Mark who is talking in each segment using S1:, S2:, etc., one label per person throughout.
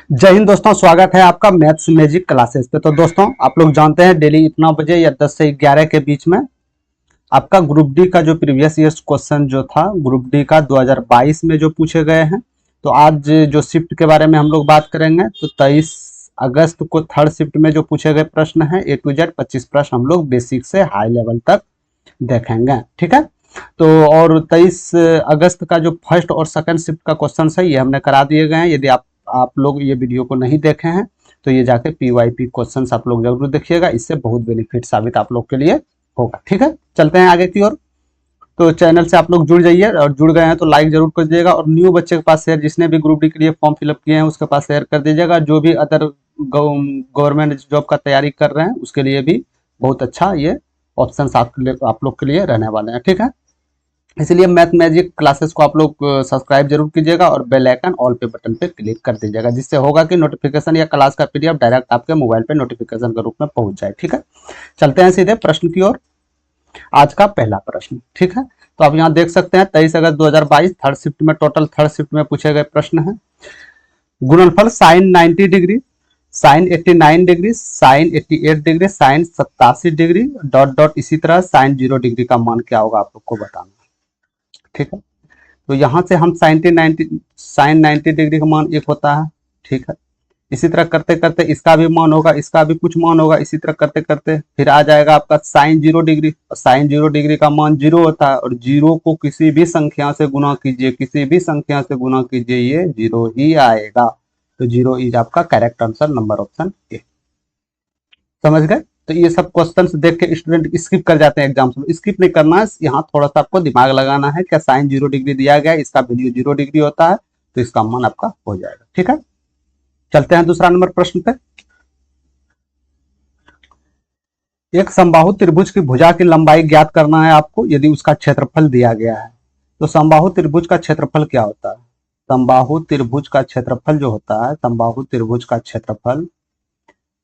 S1: जय हिंद दोस्तों, स्वागत है आपका मैथ्स मैजिक क्लासेस पे। तो दोस्तों, आप लोग जानते हैं डेली इतना बजे या 10 से 11 के बीच में आपका ग्रुप डी का जो प्रीवियस ईयर्स क्वेश्चन जो था ग्रुप डी का 2022 में जो पूछे गए हैं। तो आज जो शिफ्ट के बारे में हम लोग बात करेंगे, तो 23 अगस्त को थर्ड शिफ्ट में जो पूछे गए प्रश्न है A to Z 25 प्रश्न हम लोग बेसिक से हाई लेवल तक देखेंगे। ठीक है। तो और 23 अगस्त का जो फर्स्ट और सेकंड शिफ्ट का क्वेश्चन है ये हमने करा दिए गए हैं। यदि आप लोग ये वीडियो को नहीं देखे हैं तो ये जाके PYP क्वेश्चन आप लोग जरूर देखिएगा, इससे बहुत बेनिफिट साबित आप लोग के लिए होगा। ठीक है, चलते हैं आगे की ओर। तो चैनल से आप लोग जुड़ जाइए, और जुड़ गए हैं तो लाइक जरूर कर दीजिएगा, और न्यू बच्चे के पास शेयर, जिसने भी ग्रुप डी के लिए फॉर्म फिलअप किए हैं उसके पास शेयर कर दीजिएगा। जो भी अदर गवर्नमेंट जॉब का तैयारी कर रहे हैं उसके लिए भी बहुत अच्छा ये ऑप्शन आप लोग के लिए रहने वाले हैं। ठीक है, इसलिए मैथ मैजिक क्लासेस को आप लोग सब्सक्राइब जरूर कीजिएगा और बेल आइकन ऑल पे बटन पे क्लिक कर दीजिएगा, जिससे होगा कि नोटिफिकेशन या क्लास का PDF डायरेक्ट आपके मोबाइल पे नोटिफिकेशन के रूप में पहुंच जाए। ठीक है, चलते हैं सीधे प्रश्न की ओर। आज का पहला प्रश्न, ठीक है, तो आप यहाँ देख सकते हैं 23 अगस्त 2022 थर्ड शिफ्ट में, टोटल थर्ड शिफ्ट में पूछे गए प्रश्न है। गुणनफल sine 90 degree, sine 89 degree, sine 88 degree, sine 87 degree dot dot, इसी तरह साइन 0 डिग्री का मान क्या होगा आप लोग को बताना। ठीक है, तो यहाँ से हम साइन 90 डिग्री का मान एक होता है। ठीक है, इसी तरह करते करते इसका भी मान होगा, इसका भी कुछ मान होगा, इसी तरह करते करते फिर आ जाएगा आपका साइन 0 डिग्री। और साइन 0 डिग्री का मान 0 होता है, और 0 को किसी भी संख्या से गुना कीजिए, किसी भी संख्या से गुना कीजिए, ये 0 ही आएगा। तो 0 इज आपका correct answer, number option A. समझ गए? तो ये सब क्वेश्चंस देख के स्टूडेंट स्किप कर जाते हैं एग्जाम्स में। स्किप नहीं करना है, यहाँ थोड़ा सा आपको दिमाग लगाना है। क्या साइन 0 डिग्री दिया गया है, इसका वैल्यू 0 डिग्री होता है, तो इसका मान आपका हो जाएगा। ठीक है, चलते हैं दूसरा नंबर प्रश्न पे। एक समबाहु त्रिभुज की भुजा की लंबाई ज्ञात करना है आपको, यदि उसका क्षेत्रफल दिया गया है। तो समबाहु त्रिभुज का क्षेत्रफल क्या होता है? समबाहु त्रिभुज का क्षेत्रफल जो होता है, समबाहु त्रिभुज का क्षेत्रफल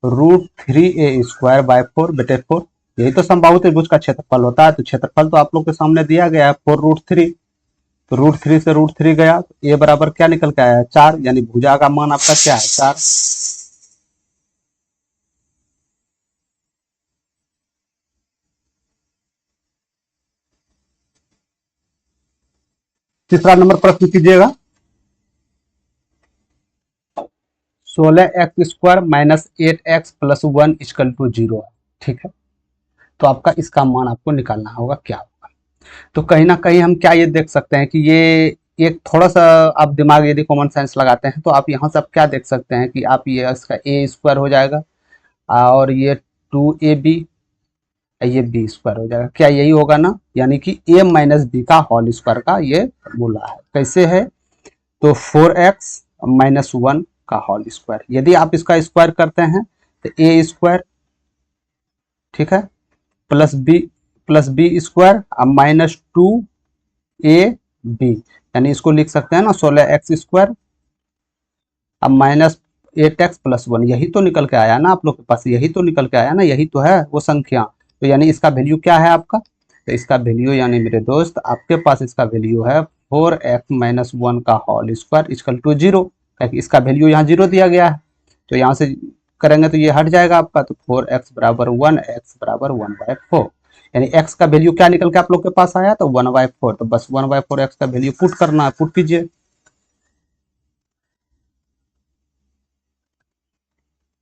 S1: √3a² / 4/4, यही तो समबाहु त्रिभुज का क्षेत्रफल होता है। तो क्षेत्रफल तो आप लोग के सामने दिया गया है 4√3, तो √3 से √3 गया तो a बराबर क्या निकल के आया है 4, यानी भुजा का मान आपका क्या है 4। तीसरा नंबर प्रश्न कीजिएगा। 16x² - 8x + 1 = 0। ठीक है, तो आपका इसका मान आपको निकालना होगा, क्या होगा। तो कहीं ना कहीं हम क्या ये देख सकते हैं कि ये एक थोड़ा सा आप दिमाग यदि कॉमन सेंस लगाते हैं तो आप यहाँ से आप क्या देख सकते हैं कि आप ये इसका a² हो जाएगा, और ये 2ab, ये b² हो जाएगा। क्या यही होगा ना, यानी कि a - b का होल स्क्वायर का ये फॉर्मूला है। कैसे है? तो 4x - 1 का होल स्क्वायर, यदि आप इसका स्क्वायर करते हैं तो a², ठीक है, +b² -2ab, यानी इसको लिख सकते हैं ना 16x² अब -8x + 1, यही तो निकल के आया ना आप लोग के पास, यही तो निकल के आया ना, यही तो है वो संख्या। तो यानी इसका वैल्यू क्या है आपका, तो इसका वैल्यू यानी मेरे दोस्त आपके पास इसका वैल्यू है 4x - 1 का होल स्क्वायर = 0, क्योंकि इसका वैल्यू यहाँ 0 दिया गया है। तो यहाँ से करेंगे तो ये हट जाएगा आपका, तो 4x = 1, x = 1/4, यानी x का वैल्यू क्या निकल के आप लोग के पास आया, तो 1/4। तो बस 1/4 x का वैल्यू पुट करना है, पुट कीजिए।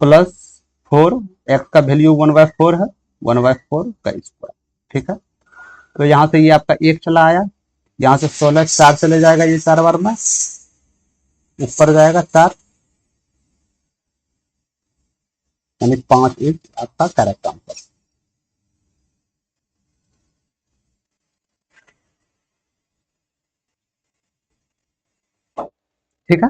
S1: +4, x का वैल्यू 1/4 है, 1/4 का स्क्वायर। ठीक है, तो यहाँ से ये आपका 1 चला आया, यहाँ से 16 4 चले जाएगा, ये 4 बार में ऊपर जाएगा 4, यानी 5 इज आपका करेक्ट आंसर। ठीक है,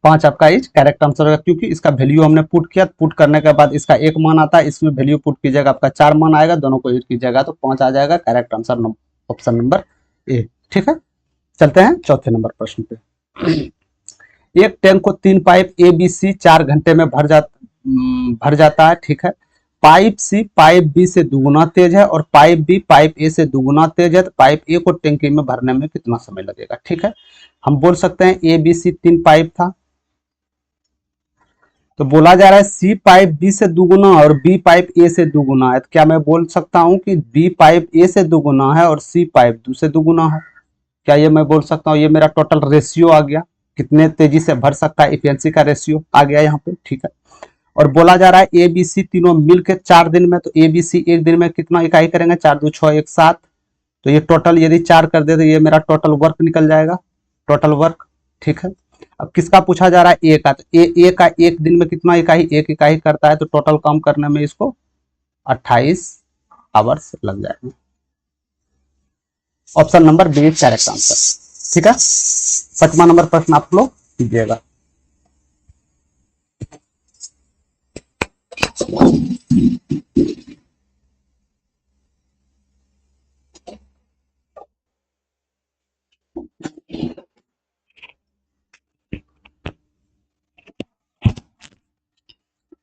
S1: 5 आपका इज करेक्ट आंसर होगा, क्योंकि इसका वैल्यू हमने पुट किया, पुट करने के बाद इसका 1 मान आता है, इसमें वैल्यू पुट कीजिएगा आपका 4 मान आएगा, दोनों को ऐड कीजिएगा तो 5 आ जाएगा, correct answer option number A. ठीक है, चलते हैं चौथे नंबर प्रश्न पे। एक टैंक को 3 पाइप ABC 4 घंटे में भर जाता है। ठीक है, पाइप सी पाइप बी से दुगुना तेज है, और पाइप बी पाइप ए से दुगुना तेज है, तो पाइप ए को टैंकी में भरने में कितना समय लगेगा। ठीक है, हम बोल सकते हैं ABC 3 पाइप था, तो बोला जा रहा है सी पाइप बी से दुगुना और बी पाइप ए से दुगुना है, तो क्या मैं बोल सकता हूं कि बी पाइप ए से दुगुना है और सी पाइप दू से दुगुना है? क्या ये मैं बोल सकता हूँ? ये मेरा टोटल रेशियो आ गया, कितने तेजी से भर सकता है, इफिशिएंसी का रेशियो आ गया यहाँ पे, ठीक है। और बोला जा रहा है ए बी सी तीनों मिलकर 4 दिन में, तो ए बी सी एक दिन में कितना इकाई करेंगे? 4 2 6 1 7, तो ये टोटल यदि 4 कर दे तो ये मेरा टोटल वर्क निकल जाएगा, टोटल वर्क, ठीक है। अब किसका पूछा जा रहा है? ए का, तो ए का एक दिन में कितना इकाई? 1 इकाई करता है, तो टोटल कम करने में इसको 28 आवर्स लग जाएंगे। Option number B is correct answer, ठीक है। 5वां नंबर प्रश्न आप लोग कीजिएगा।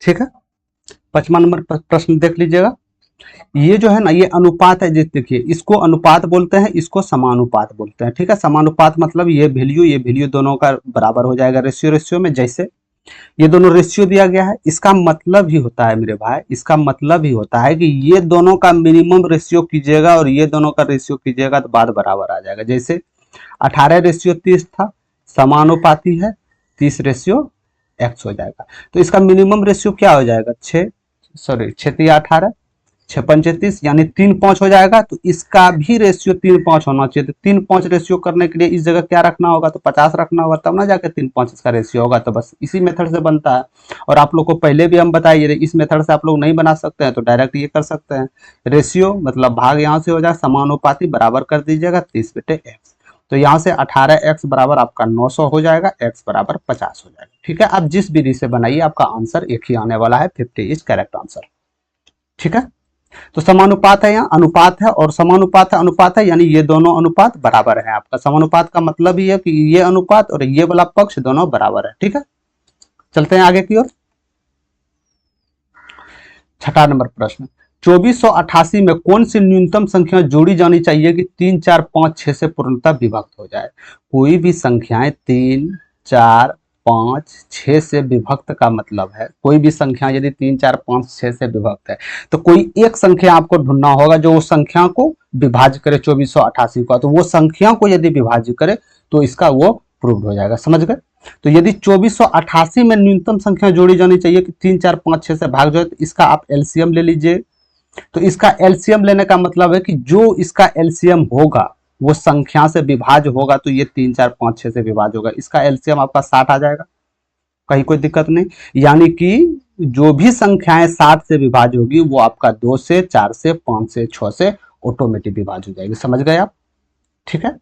S1: ठीक है, 5वां नंबर प्रश्न देख लीजिएगा। ये जो है ना, ये अनुपात है, देखिए इसको अनुपात बोलते हैं, इसको समानुपात बोलते हैं, ठीक है। समानुपात मतलब ये वैल्यू दोनों का बराबर हो जाएगा रेशियो रेशियो में, जैसे ये दोनों रेशियो दिया गया है। इसका मतलब ही होता है मेरे भाई, इसका मतलब ही होता है कि ये दोनों का मिनिमम रेशियो कीजिएगा और ये दोनों का रेशियो कीजिएगा तो बाद बराबर आ जाएगा। जैसे 18:30 था, समानुपाती है, 30:x हो जाएगा। तो इसका मिनिमम रेशियो क्या हो जाएगा? 6 6 यानी 3:5 हो जाएगा। तो इसका भी रेशियो 3:5 होना चाहिए। तो 3:5 रेशियो करने के लिए इस जगह क्या रखना होगा? तो 50 रखना होगा, तब ना जाके 3:5 इसका रेशियो होगा। तो बस इसी मेथड से बनता है। और आप लोग को पहले भी हम बताइए, इस मेथड से आप लोग नहीं बना सकते हैं तो डायरेक्ट ये कर सकते हैं, रेशियो मतलब भाग यहाँ से हो जाए, समानुपाती बराबर कर दीजिएगा 30/x। तो यहाँ से 18x बराबर आपका 900 हो जाएगा, x बराबर 50 हो जाएगा, ठीक है। आप जिस विधि से बनाइए आपका आंसर एक ही आने वाला है, 50 इज करेक्ट आंसर, ठीक है। तो समानुपात है, यहाँ अनुपात है और समानुपात है, अनुपात है, यानी ये दोनों अनुपात बराबर है। आपका समानुपात का मतलब ही है कि ये अनुपात और ये वाला पक्ष दोनों बराबर है, ठीक है। चलते हैं आगे की ओर। 6वां नंबर प्रश्न, 2488 में कौन सी न्यूनतम संख्या जोड़ी जानी चाहिए कि 3 4 5 6 से पूर्णतः विभक्त हो जाए? कोई भी संख्याएं 3 4 5 6 से विभक्त का मतलब है, कोई भी संख्या यदि 3 4 5 6 से विभक्त है तो कोई एक संख्या आपको ढूंढना होगा जो उस संख्या को विभाजित करे 2488 का। तो वो संख्या को यदि विभाजित करे तो इसका वो प्रूव हो जाएगा, समझ गए। तो यदि 2488 में न्यूनतम संख्या जोड़ी जानी चाहिए कि 3 4 5 6 से भाग जाए, तो इसका आप एलसीएम ले लीजिए। तो इसका एलसीएम लेने का मतलब है कि जो इसका एलसीएम होगा वो संख्या से विभाज्य होगा, तो ये 3 4 5 6 से विभाज्य होगा। इसका एलसीएम आपका 60 आ जाएगा, कहीं कोई दिक्कत नहीं। यानी कि जो भी संख्याएं 60 से विभाज्य होगी वो आपका 2 से 4 से 5 से 6 से ऑटोमेटिक विभाज्य हो जाएगी, समझ गए आप, ठीक है।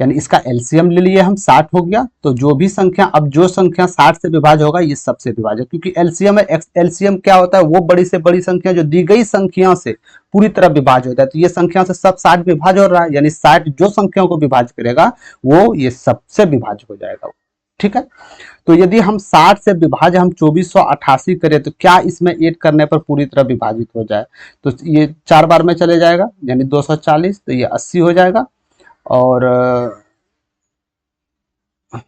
S1: यानी इसका एलसीएम ले लिए हम, 60 हो गया। तो जो भी संख्या, अब जो संख्या 60 से विभाज्य होगा ये सबसे विभाज्य, क्योंकि एलसीएम है। एलसीएम क्या होता है? वो बड़ी से बड़ी संख्या जो दी गई संख्या से पूरी तरह विभाज्य होता है। तो ये संख्या से सब 60 विभाज्य हो रहा है, यानी 60 जो संख्याओं को विभाज्य करेगा वो ये सबसे विभाज्य हो जाएगा, ठीक है। तो यदि हम 60 से विभाज्य हम 2488 करें तो क्या इसमें ऐड करने पर पूरी तरह विभाजित हो जाए? तो ये 4 बार में चले जाएगा, यानी 240, तो ये 80 हो जाएगा। और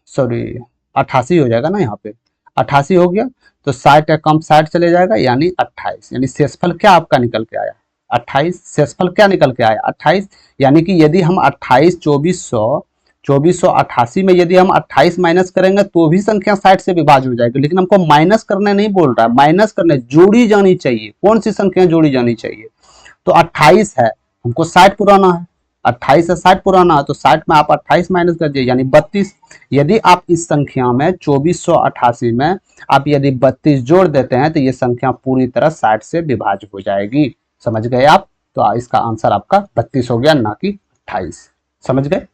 S1: सॉरी 88 हो जाएगा ना, यहाँ पे 88 हो गया। तो 60 का कम 60 चले जाएगा, यानी 28, यानी शेषफल क्या आपका निकल के आया? 28। शेषफल क्या निकल के आया? 28। यानी कि यदि हम 28 2488 में यदि हम 28 माइनस करेंगे तो भी संख्या 60 से विभाज्य हो जाएगी। लेकिन हमको माइनस करने नहीं बोल रहा है, माइनस करने जोड़ी जानी चाहिए। कौन सी संख्या जोड़ी जानी चाहिए? तो 28 है, हमको 60 पुराना है, 28 से 60 पुराना है, तो 60 में आप 28 माइनस कर दीजिए, यानी 32। यदि आप इस संख्या में 2488 में आप यदि 32 जोड़ देते हैं तो ये संख्या पूरी तरह 60 से विभाज्य हो जाएगी, समझ गए आप। तो इसका आंसर आपका 32 हो गया, ना कि 28, समझ गए,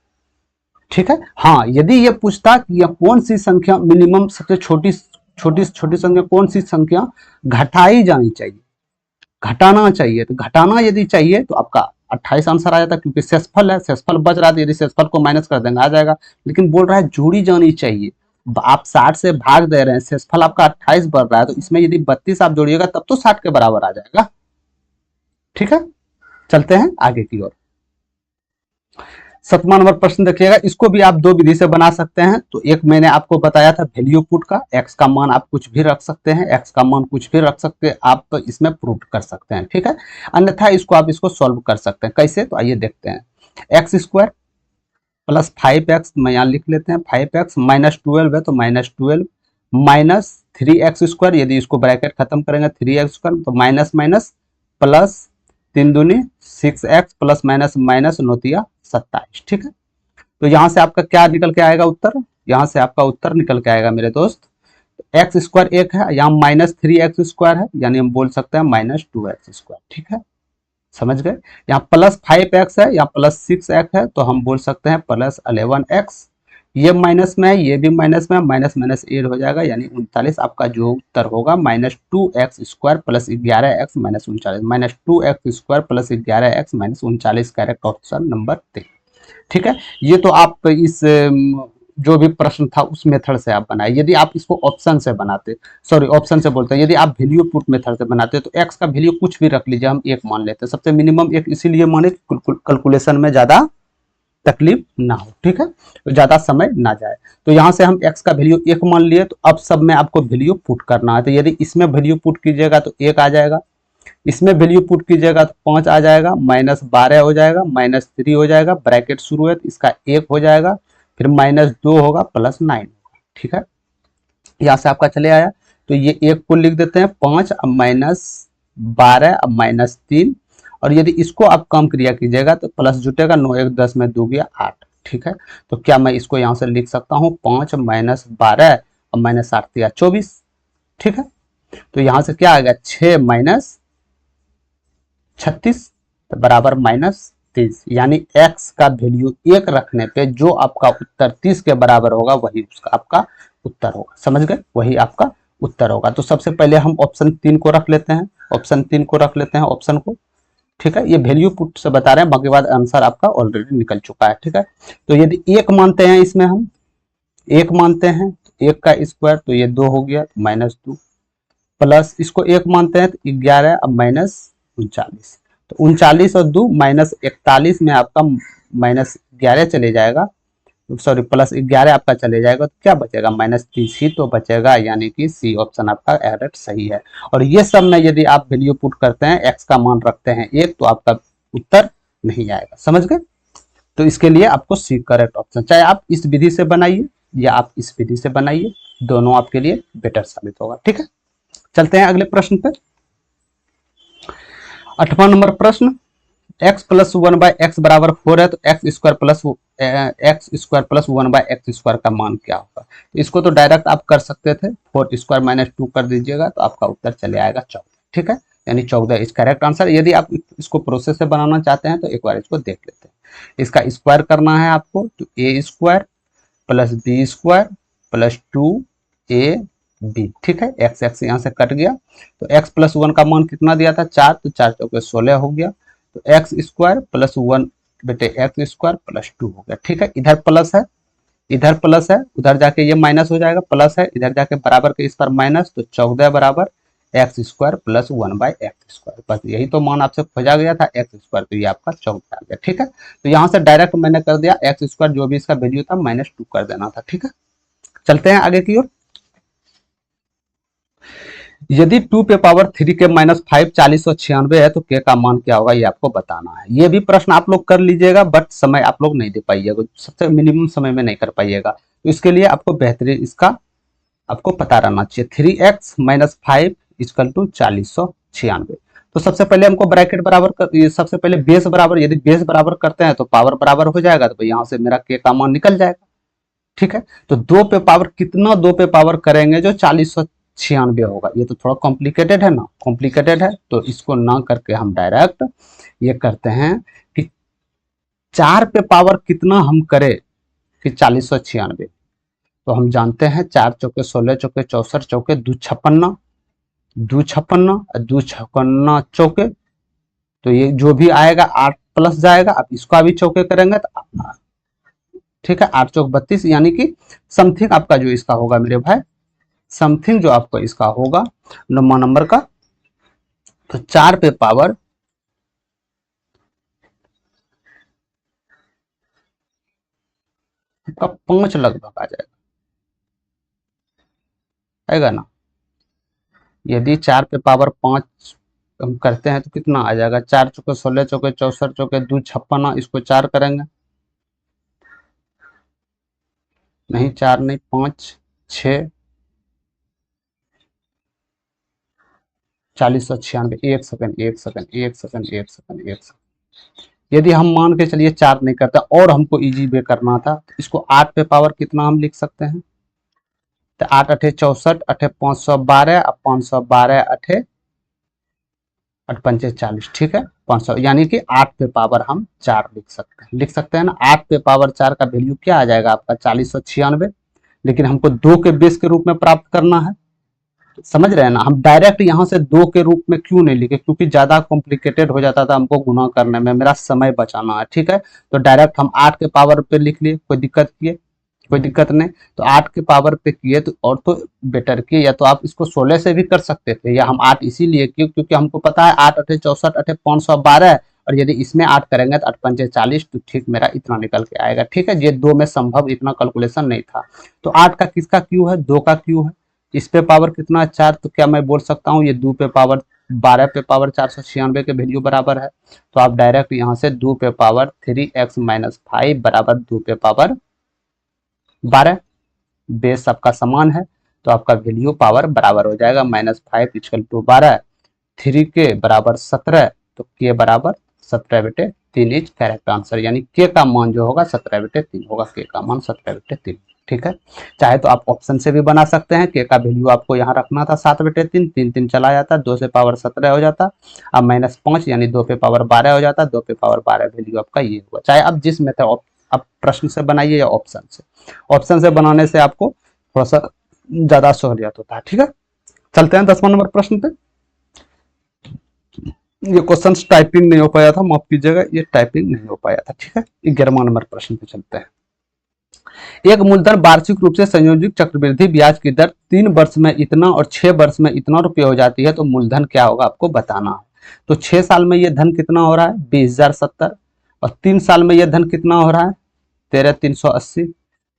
S1: ठीक है। हाँ, यदि ये पूछता कि यह कौन सी संख्या मिनिमम सबसे छोटी छोटी छोटी संख्या कौन सी संख्या घटाई जानी चाहिए, घटाना चाहिए, तो घटाना यदि चाहिए तो आपका 28 आंसर आ जाता, क्योंकि शेषफल है, शेषफल बच रहा है, तो यदि शेषफल को माइनस कर देंगे आ जाएगा। लेकिन बोल रहा है जोड़ी जानी चाहिए, आप 60 से भाग दे रहे हैं, शेषफल आपका 28 बढ़ रहा है, तो इसमें यदि 32 आप जोड़िएगा तब तो 60 के बराबर आ जाएगा, ठीक है। चलते हैं आगे की ओर। 7वां नंबर प्रश्न देखिएगा, इसको भी आप दो विधि से बना सकते हैं। तो एक मैंने आपको बताया था वैल्यू पुट का, एक्स का मान आप कुछ भी रख सकते हैं, एक्स का मान कुछ भी रख सकते हैं, आप इसमें पुट कर सकते हैं, ठीक है। अन्यथा इसको आप इसको सॉल्व कर सकते हैं, कैसे, तो आइए देखते हैं। एक्स स्क्वायर प्लस 5x, मैं यहाँ लिख लेते हैं 5x माइनस 12 है तो माइनस 12 माइनस 3x स्क्वायर, यदि इसको ब्रैकेट खत्म करेंगे 3x स्क्वायर तो माइनस माइनस प्लस 3 दूनी 6x प्लस माइनस माइनस नौतिया 27, ठीक है। तो यहाँ से आपका क्या निकल के आएगा उत्तर, यहाँ से आपका उत्तर निकल के आएगा मेरे दोस्त, एक्स स्क्वायर एक है, यहाँ माइनस 3x स्क्वायर है, यानी हम बोल सकते हैं माइनस 2x स्क्वायर, ठीक है, समझ गए। यहाँ प्लस 5x है, यहाँ प्लस 6x है, तो हम बोल सकते हैं प्लस 11x। ये माइनस में है, ये भी माइनस में है, माइनस माइनस एड हो जाएगा, यानी 39। आपका जो उत्तर होगा minus 2x square plus 11x minus 39, minus 2x square plus 11x minus 39, correct option number 3, ठीक है। ये तो आप इस जो भी प्रश्न था उस मेथड से आप बनाए। यदि आप इसको ऑप्शन से बनाते, सॉरी ऑप्शन से बोलते हैं, यदि आप वैल्यू पुट मेथड से बनाते तो एक्स का वैल्यू कुछ भी रख लीजिए, हम एक मान लेते हैं, सबसे मिनिमम एक इसीलिए माने कैलकुलेशन में ज्यादा तकलीफ ना हो, ठीक है, तो ज्यादा समय ना जाए। तो यहाँ से हम x का वैल्यू एक मान लिए, तो अब सब में आपको वैल्यू पुट करना है। तो यदि इसमें वैल्यू पुट कीजिएगा तो 1 आ जाएगा, इसमें वैल्यू पुट कीजिएगा तो 5 आ जाएगा, माइनस 12 हो जाएगा, माइनस 3 हो जाएगा, ब्रैकेट शुरू है तो इसका 1 हो जाएगा, फिर माइनस 2 होगा, प्लस 9 होगा, ठीक है। यहाँ से आपका चले आया, तो ये 1 को लिख देते हैं 5, अब माइनस 12, अब माइनस 3, और यदि इसको आप कम क्रिया कीजिएगा तो प्लस जुटेगा, 9 1 10 में 2 गया 8, ठीक है। तो क्या मैं इसको यहाँ से लिख सकता हूँ 5 माइनस 12 और माइनस 8 दिया 24, ठीक है। तो यहाँ से क्या आ गया 6 माइनस 36 तो बराबर माइनस 30, यानी x का वैल्यू 1 रखने पे जो आपका उत्तर 30 के बराबर होगा वही उसका आपका उत्तर होगा, समझ गए, वही आपका उत्तर होगा। तो सबसे पहले हम ऑप्शन 3 को रख लेते हैं, ऑप्शन 3 को रख लेते हैं, ऑप्शन को, ठीक है। ये वैल्यू पुट से बता रहे हैं, बाकी बाद आंसर आपका ऑलरेडी निकल चुका है, ठीक है। तो यदि 1 मानते हैं, इसमें हम 1 मानते हैं, 1 का स्क्वायर तो ये 2 हो गया, माइनस 2, प्लस इसको 1 मानते हैं तो 11, अब माइनस 39, तो 39 और 2 माइनस 41 में आपका माइनस 11 चले जाएगा, सॉरी प्लस 11 आपका चले जाएगा, तो क्या बचेगा माइनस 30 ही तो बचेगा, यानी कि सी ऑप्शन आपका करेक्ट सही है। और ये सब में यदि आप वैल्यू पुट करते हैं, एक्स का मान रखते हैं 1, तो आपका उत्तर नहीं आएगा, समझ गए। तो इसके लिए आपको सी करेक्ट ऑप्शन, चाहे आप इस विधि से बनाइए या आप इस विधि से बनाइए, दोनों आपके लिए बेटर साबित होगा, ठीक है। चलते हैं अगले प्रश्न पे। 8वां नंबर प्रश्न, x प्लस 1/x बराबर 4 है, तो x square plus 1/x square का मान क्या होगा। तो इसको तो डायरेक्ट आप कर सकते थे, 4 स्क्वायर माइनस 2 कर दीजिएगा तो आपका उत्तर चले आएगा 14, ठीक है, यानी 14 इस करेक्ट आंसर। यदि आप इसको प्रोसेस से बनाना चाहते हैं तो एक बार इसको देख लेते हैं। इसका स्क्वायर करना है आपको, तो A square plus B square plus 2 B, ठीक है, एक्स एक्स यहाँ से कट गया, तो x प्लस 1 का मान कितना दिया था 4, तो 4 चौके 16 हो गया, तो एक्स स्क्वायर प्लस 1 बेटे एक्स स्क्वायर प्लस 2 हो गया, ठीक है। इधर प्लस है, इधर प्लस है, उधर जाके ये माइनस हो जाएगा, प्लस है, इधर जाके बराबर के इस पर माइनस, तो 14 बराबर x square plus 1/x square, बस यही तो मान आपसे खोजा गया था एक्स स्क्वायर, तो ये आपका 14 आ गया, ठीक है। तो यहाँ से डायरेक्ट मैंने कर दिया एक्स स्क्वायर जो भी इसका वैल्यू था माइनस 2 कर देना था, ठीक है। चलते हैं आगे की ओर। यदि 2 पे पावर 3 के माइनस 5 40 और 96 है तो के का मान क्या होगा, ये आपको बताना है। ये भी प्रश्न आप लोग कर लीजिएगा, बट समय आप लोग नहीं दे पाइएगा, सबसे मिनिमम समय में नहीं कर पाइएगा, तो इसके लिए आपको बेहतरीन इसका आपको पता रहना चाहिए। 3x minus 5 equal to 4096। तो सबसे पहले हमको ब्रैकेट बराबर कर, सबसे पहले बेस बराबर, यदि बेस बराबर करते हैं तो पावर बराबर हो जाएगा, तो यहाँ से मेरा के का मान निकल जाएगा, ठीक है। तो 2 पे पावर कितना 2 पे पावर करेंगे जो 4096 होगा, ये तो थोड़ा कॉम्प्लिकेटेड है ना, कॉम्प्लिकेटेड है, तो इसको ना करके हम डायरेक्ट ये करते हैं कि 4 पे पावर कितना हम करें कि 4096, तो हम जानते हैं 4 चौके 16 चौके 64 चौके 2 56, 2 56 और 2 56 चौके, तो ये जो भी आएगा 8 प्लस जाएगा, अब इसका भी चौके करेंगे तो ठीक है 8 चौक 32, यानी कि समथिंग आपका जो इसका होगा मेरे भाई, समथिंग जो आपका इसका होगा 9 नंबर का, तो 4 पे पावर आपका 5 लगभग आ जाएगा, आएगा ना। यदि 4 पे पावर 5 हम करते हैं तो कितना आ जाएगा, 4 चौके 16, चौके 64, चौके 2 56, इसको 4 करेंगे, नहीं 4 नहीं 5 6 4096, एक सेकंड एक सेकंड एक सेकंड एक सेकंड एक सेकंड। यदि हम मान के चलिए 4 नहीं करता और हमको इजी वे करना था, तो इसको 8 पे पावर कितना हम लिख सकते हैं, तो 8 अठे 64, अठे 512, अब 512 अठे 8 पंचे 40, ठीक है 500, यानी कि 8 पे पावर हम 4 लिख सकते हैं ना। 8 पे पावर 4 का वैल्यू क्या आ जाएगा आपका 4096, लेकिन हमको 2 के बेस के रूप में प्राप्त करना है, समझ रहे हैं ना। हम डायरेक्ट यहाँ से 2 के रूप में क्यों नहीं लिखे, क्योंकि ज्यादा कॉम्प्लिकेटेड हो जाता था हमको गुना करने में, मेरा समय बचाना है, ठीक है। तो डायरेक्ट हम 8 के पावर पे लिख लिए, कोई दिक्कत नहीं। तो 8 के पावर पे किए तो और तो बेटर किए, या तो आप इसको 16 से भी कर सकते थे, या हम 8 इसीलिए किए क्योंकि हमको पता है 8 अठे 64 अठे 512, और यदि इसमें 8 करेंगे तो 8 पंचे 40, तो ठीक मेरा इतना निकल के आएगा, ठीक है। ये 2 में संभव इतना कैलकुलेशन नहीं था। तो 8 का किसका क्यू है, 2 का क्यू है। इस पे पावर कितना है 4, तो क्या मैं बोल सकता हूँ ये 2 पे पावर 12 पे पावर 496 के वैल्यू बराबर है। तो आप डायरेक्ट यहाँ से 2 पे पावर 3x-5 बराबर 2 पे पावर 12, बेस सबका समान है, तो आपका वैल्यू पावर बराबर हो जाएगा -5 इक्वल टू 12, 3 के बराबर 17, तो के बराबर 17/3 इज करेक्ट आंसर, यानी के का मान जो होगा 17/3 होगा, के का मान 17/3, ठीक है। चाहे तो आप ऑप्शन से भी बना सकते हैं, के का वैल्यू आपको यहाँ रखना था 7/3, 3 3 चला जाता, 2 से पावर 17 हो जाता, अब -5 यानी 2 पे पावर 12 हो जाता, 2 पे पावर 12 वैल्यू आपका ये हुआ। चाहे आप जिस मेथड आप प्रश्न से बनाइए या ऑप्शन से बनाने से आपको थोड़ा सा ज्यादा सहूलियत होता है, ठीक है। चलते हैं 10वां नंबर प्रश्न पे। ये क्वेश्चन टाइपिंग नहीं हो पाया था, माफ कीजिएगा, ये टाइपिंग नहीं हो पाया था, ठीक है। 11वां नंबर प्रश्न पे चलते हैं। एक मूलधन वार्षिक रूप से संयोजित चक्रवृद्धि ब्याज की दर 3 वर्ष में इतना और 6 वर्ष में इतना रुपये हो जाती है, तो मूलधन क्या होगा आपको बताना है। तो 6 साल में ये धन कितना हो रहा है 20,070, और 3 साल में ये धन कितना हो रहा है 13,380।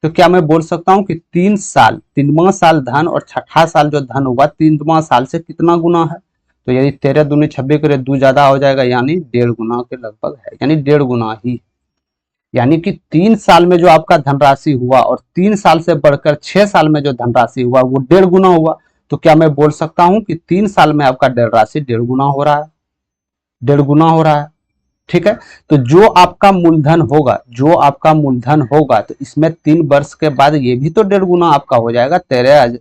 S1: तो क्या मैं बोल सकता हूँ कि 3वां साल धन और छठा साल जो धन हुआ 3वां साल से कितना गुना है, तो यदि 13 दूनी 26 करे 2 ज्यादा हो जाएगा, यानी 1.5 गुना के लगभग है, यानी 1.5 गुना ही, यानी कि 3 साल में जो आपका धनराशि हुआ और 3 साल से बढ़कर 6 साल में जो धनराशि हुआ वो 1.5 गुना हुआ। तो क्या मैं बोल सकता हूं कि 3 साल में आपका धनराशि 1.5 गुना हो रहा है, 1.5 गुना हो रहा है, ठीक है। तो जो आपका मूलधन होगा तो इसमें 3 वर्ष के बाद ये भी तो 1.5 गुना आपका हो जाएगा, 13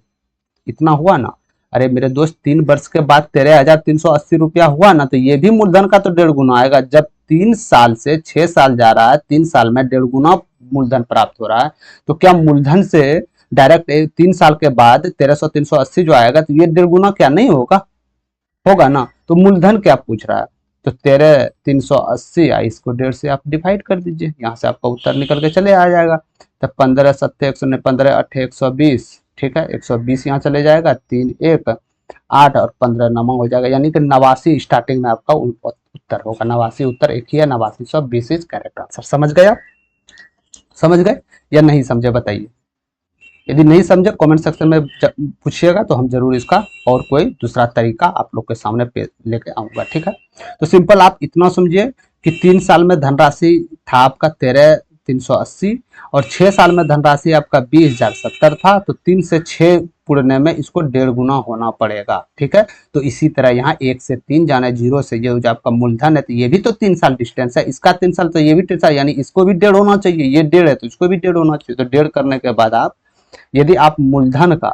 S1: इतना हुआ ना। अरे मेरे दोस्त 3 वर्ष के बाद 13,380 रुपया हुआ ना, तो ये भी मूलधन का तो 1.5 गुना आएगा। जब 3 साल से 6 साल जा रहा है, 3 साल में 1.5 गुना मूलधन प्राप्त हो रहा है, तो क्या मूलधन से डायरेक्ट 3 साल के बाद 13,380 जो आएगा, तो ये 1.5 गुना क्या नहीं होगा, होगा ना। तो मूलधन क्या पूछ रहा है, तो 13,380 इसको 1.5 से आप डिवाइड कर दीजिए, यहाँ से आपका उत्तर निकल के चले आ जाएगा। तब 15 7 100 15 8 120, ठीक है 120 यहाँ चले जाएगा, 3 1 8 और 15 नमा हो जाएगा, यानी कि 89 स्टार्टिंग में आपका उत्तर होगा। 89 उत्तर एक ही है, 8920 इज करेक्ट आंसर। समझ गए आप, समझ गए या नहीं समझे बताइए। यदि नहीं समझे कमेंट सेक्शन में पूछिएगा, तो हम जरूर इसका और कोई दूसरा तरीका आप लोग के सामने लेके आऊंगा, ठीक है। तो सिंपल आप इतना समझिए कि 3 साल में धनराशि था आपका 13,380, और 6 साल में धनराशि आपका 20,070 था, तो 3 से 6 पुरने में इसको 1.5 गुना होना पड़ेगा, ठीक है। तो इसी तरह यहाँ 1 से 3 जाना, 0 से ये जो आपका मूलधन है, तो ये भी तो 3 साल डिस्टेंस है, इसका 3 साल तो ये भी 3 साल, यानी इसको भी 1.5 होना चाहिए, ये 1.5 है तो इसको भी 1.5 होना चाहिए। तो 1.5 करने के बाद आप यदि आप मूलधन का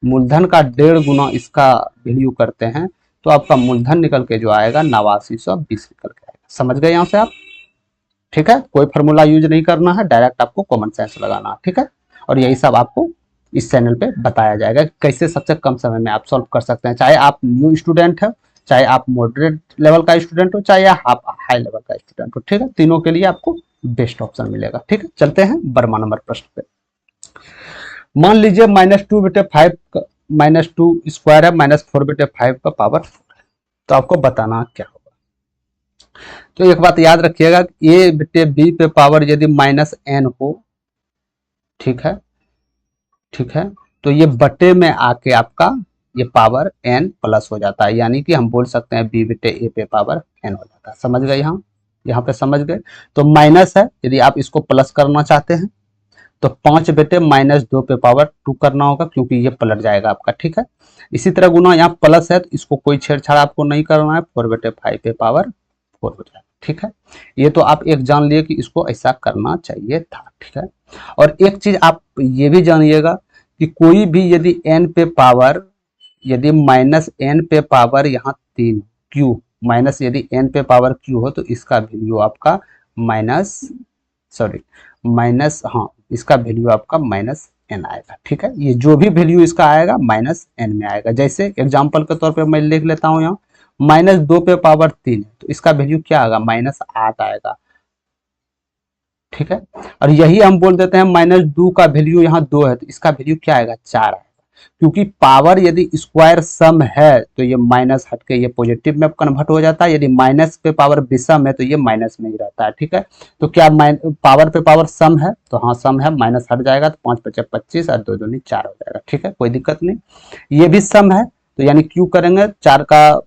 S1: 1.5 गुना इसका वैल्यू करते हैं, तो आपका मूलधन निकल के जो आएगा 8920 निकल के आएगा। समझ गए यहाँ से आप, ठीक है। कोई फॉर्मूला यूज नहीं करना है, डायरेक्ट आपको कॉमन सेंस लगाना है, ठीक है। और यही सब आपको इस चैनल पे बताया जाएगा कि कैसे सबसे कम समय में आप सॉल्व कर सकते हैं, चाहे आप न्यू स्टूडेंट हो, चाहे आप मॉडरेट लेवल का स्टूडेंट हो, चाहे आप हाई लेवल का स्टूडेंट हो, ठीक है। तीनों के लिए आपको बेस्ट ऑप्शन मिलेगा, ठीक है। चलते हैं 12वां नंबर प्रश्न पे। मान लीजिए -2/5 -2² है, -4/5 का पावर, तो आपको बताना क्या होगा। तो एक बात याद रखिएगा, a/b पे पावर यदि -n हो ठीक है, ठीक है। तो ये बटे में आके आपका ये पावर n प्लस हो जाता है, यानी कि हम बोल सकते हैं b बटे a पे पावर n हो जाता है। समझ गए? यहाँ पे समझ गए? तो माइनस है, यदि आप इसको प्लस करना चाहते हैं तो 5 बटे माइनस 2 पे पावर 2 करना होगा, क्योंकि ये पलट जाएगा आपका। ठीक है, इसी तरह गुना यहाँ प्लस है तो इसको कोई छेड़छाड़ आपको नहीं करना है, 4 बटे 5 पे पावर 4 हो जाएगा। ठीक है, ये तो आप एक जान लिए कि इसको ऐसा करना चाहिए था। ठीक है, और एक चीज आप ये भी जानिएगा कि कोई भी यदि n पे पावर, यदि माइनस n पे पावर यहाँ 3 q माइनस यदि n पे पावर q हो तो इसका वैल्यू आपका माइनस, सॉरी माइनस, हाँ इसका वैल्यू आपका माइनस n आएगा। ठीक है, ये जो भी वैल्यू इसका आएगा माइनस n में आएगा। जैसे एग्जांपल के तौर पे मैं लिख लेता हूँ यहाँ माइनस 2 पे पावर 3 है तो इसका वैल्यू क्या आएगा, माइनस 8 आएगा। ठीक है, और यही हम बोल देते हैं माइनस 2 का वैल्यू यहाँ 2 है तो इसका वैल्यू क्या आएगा, 4 आएगा। क्योंकि पावर यदि स्क्वायर सम है तो ये माइनस हटके ये पॉजिटिव में कन्वर्ट हो जाता है, यदि माइनस पे पावर विषम है तो ये माइनस में ही रहता है। ठीक है, तो क्या पावर पे पावर सम है, तो हाँ सम है, माइनस हट जाएगा तो 5 पचे 25 और 2 दूनी 4 हो जाएगा। ठीक है, कोई दिक्कत नहीं। ये भी सम है तो यानी क्यू करेंगे 4 का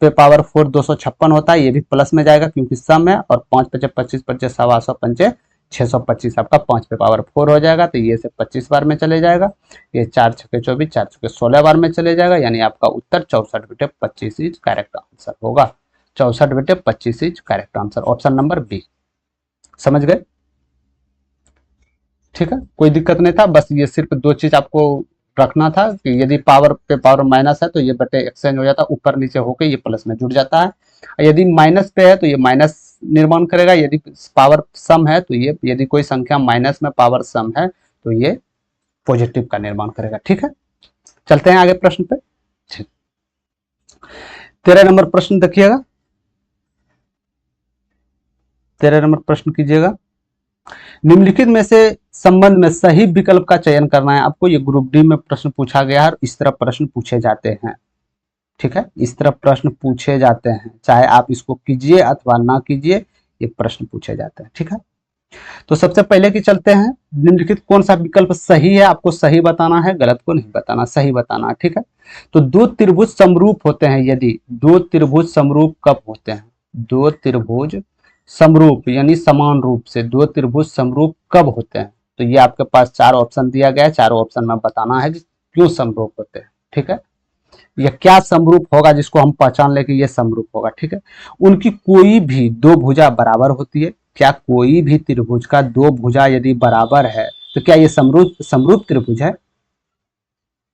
S1: पे पावर 4 256 होता है, ये भी प्लस में जाएगा क्योंकि सम है, और 5 पचे 25 पचे 125 पंचे 625 आपका 5 पे पावर 4 हो जाएगा, तो ये से 25 बार में चले जाएगा, ये 4 छके 24 4 छके 16 बार में चले जाएगा, यानी आपका उत्तर 64 बटे 25 इज करेक्ट आंसर होगा। 64 बटे 25 is correct answer, option number B. समझ गए? ठीक है, कोई दिक्कत नहीं था, बस ये सिर्फ दो चीज आपको रखना था कि यदि पावर पे पावर माइनस है तो ये बटे एक्सचेंज हो जाता है, ऊपर नीचे होकर ये प्लस में जुड़ जाता है। यदि माइनस पे है तो ये माइनस निर्माण करेगा, यदि पावर सम है तो ये, यदि कोई संख्या माइनस में पावर सम है तो ये पॉजिटिव का निर्माण करेगा। ठीक है, चलते हैं आगे प्रश्न पे। 13 नंबर प्रश्न देखिएगा, 13 नंबर प्रश्न कीजिएगा। निम्नलिखित में से संबंध में सही विकल्प का चयन करना है आपको। ये ग्रुप डी में प्रश्न पूछा गया है और इस तरह प्रश्न पूछे जाते हैं। ठीक है, इस तरह प्रश्न पूछे जाते हैं, चाहे आप इसको कीजिए अथवा ना कीजिए, ये प्रश्न पूछे जाते हैं। ठीक है, तो सबसे पहले की चलते हैं, निम्नलिखित कौन सा विकल्प सही है, आपको सही बताना है, गलत को नहीं बताना, सही बताना है। ठीक है, तो दो त्रिभुज समरूप होते हैं, यदि दो त्रिभुज समरूप कब होते हैं, दो त्रिभुज समरूप यानी समान रूप से दो त्रिभुज समरूप कब होते हैं, तो ये आपके पास 4 ऑप्शन दिया गया है, चारों ऑप्शन में बताना है कि क्यों समरूप होते हैं। ठीक है, या क्या समरूप होगा जिसको हम पहचान ले कि ये समरूप होगा। ठीक है, उनकी कोई भी दो भुजा बराबर होती है, क्या कोई भी त्रिभुज का दो भुजा यदि बराबर है तो क्या ये समरूप त्रिभुज है,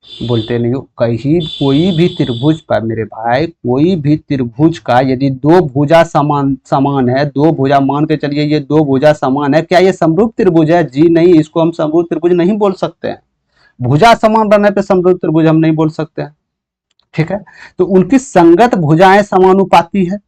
S1: बोलते नहीं हो कहीं। कोई भी त्रिभुज पर मेरे भाई, कोई भी त्रिभुज का यदि दो भुजा समान है, दो भुजा मान के चलिए ये दो भुजा समान है, क्या ये समरूप त्रिभुज है, जी नहीं, इसको हम समरूप त्रिभुज नहीं बोल सकते हैं। भुजा समान रहने पे समरूप त्रिभुज हम नहीं बोल सकते हैं। ठीक है, तो उनकी संगत भुजाएं समानुपाती है,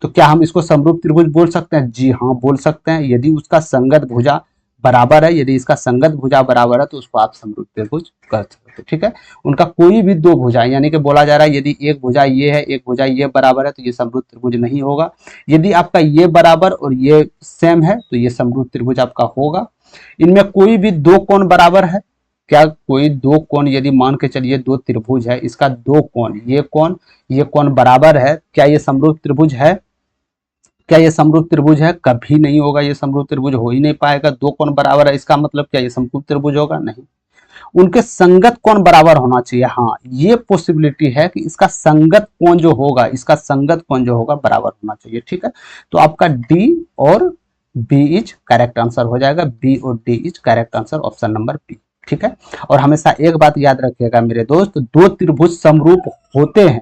S1: तो क्या हम इसको समरूप त्रिभुज बोल सकते हैं, जी हाँ बोल सकते हैं। यदि उसका संगत भुजा बराबर है, यदि इसका संगत भुजा बराबर है तो उसको आप समरूप त्रिभुज कह सकते हैं। ठीक है, उनका कोई भी दो भुजा, यानी कि बोला जा रहा है यदि एक भुजा ये है एक भुजा ये बराबर है तो ये समरूप त्रिभुज नहीं होगा। यदि आपका ये बराबर और ये सेम है तो ये समरूप त्रिभुज आपका होगा। इनमें कोई भी दो कोण बराबर है, क्या कोई दो कोण यदि मान के चलिए दो त्रिभुज है, इसका दो कोण ये कोण बराबर है, क्या ये समरूप त्रिभुज है, क्या ये समरूप त्रिभुज है, कभी नहीं होगा, ये समरूप त्रिभुज हो ही नहीं पाएगा। दो कोण बराबर है इसका मतलब क्या ये समरूप त्रिभुज होगा, नहीं। उनके संगत कोण बराबर होना चाहिए, हाँ ये पॉसिबिलिटी है कि इसका संगत कोण जो होगा, इसका संगत कोण जो होगा बराबर होना चाहिए। ठीक है, तो आपका डी और बी इज करेक्ट आंसर हो जाएगा, बी और D is correct answer, option number B. ठीक है, और हमेशा एक बात याद रखिएगा मेरे दोस्त, दो त्रिभुज समरूप होते हैं,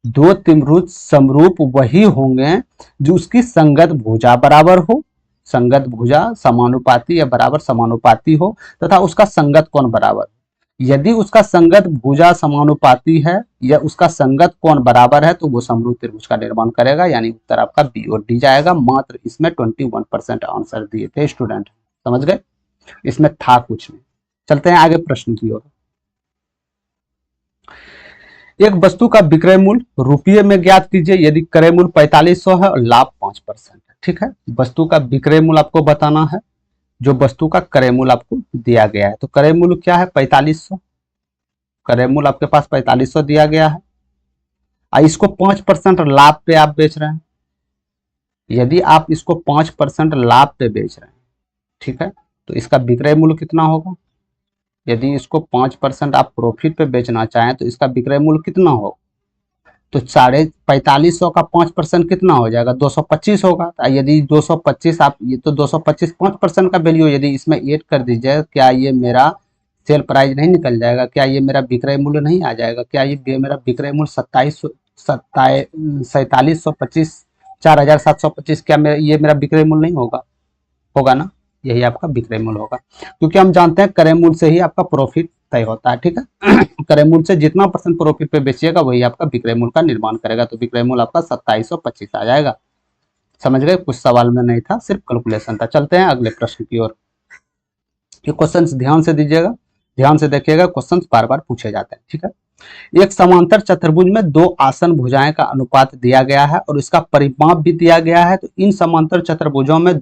S1: दो त्रिभुज समरूप वही होंगे जो उसकी संगत भुजा बराबर हो, संगत भुजा समानुपाती या बराबर समानुपाती हो, तथा उसका संगत कोण बराबर। यदि उसका संगत भुजा समानुपाती है या उसका संगत कोण बराबर है तो वो समरूप त्रिभुज का निर्माण करेगा, यानी उत्तर आपका बी और डी जाएगा। मात्र इसमें 21% आंसर दिए थे स्टूडेंट, समझ गए, इसमें था कुछ नहीं। चलते हैं आगे प्रश्न की ओर। एक वस्तु का विक्रय मूल्य रुपये में ज्ञात कीजिए, यदि क्रय मूल्य 4500 है और लाभ 5% है। ठीक है, वस्तु का विक्रय मूल्य आपको बताना है, जो वस्तु का क्रय मूल्य आपको दिया गया है। तो क्रय मूल्य क्या है? 4500। क्रय मूल्य आपके पास 4500 दिया गया है और इसको 5% लाभ पे आप बेच रहे हैं। यदि आप इसको 5% लाभ पे बेच रहे हैं, ठीक है, तो इसका विक्रय मूल्य कितना होगा? यदि इसको 5% आप प्रॉफिट पे बेचना चाहें तो इसका विक्रय मूल्य कितना होगा? तो 4500 का 5% कितना हो जाएगा? 225 होगा। तो यदि 225 आप, ये तो 225 5% का वैल्यू, यदि इसमें ऐड कर दीजिए, क्या ये मेरा सेल प्राइस नहीं निकल जाएगा? क्या ये मेरा विक्रय मूल्य नहीं आ जाएगा? क्या ये मेरा विक्रय मूल्य 4725 4725, क्या मेरा ये मेरा विक्रय मूल्य नहीं होगा? होगा ना? यही आपका विक्रय मूल्य होगा, क्योंकि हम जानते हैं क्रय मूल्य से ही आपका प्रॉफिट तय होता है, ठीक है। क्रय मूल्य से जितना परसेंट प्रॉफिट पे बेचिएगा वही आपका विक्रय मूल्य का निर्माण करेगा। तो विक्रय मूल्य आपका 2725 आ जाएगा। समझ गए? कुछ सवाल में नहीं था, सिर्फ कैलकुलेशन था। चलते हैं अगले प्रश्न की ओर। ये क्वेश्चन ध्यान से दीजिएगा, ध्यान से देखिएगा, क्वेश्चन बार बार पूछे जाते हैं, ठीक है। एक समांतर चतुर्भुज में दो आसन भुजाएं का अनुपात दिया गया है और इसका परिमाप भी दिया गया है। तो इन समांतर चतुर्भुजों में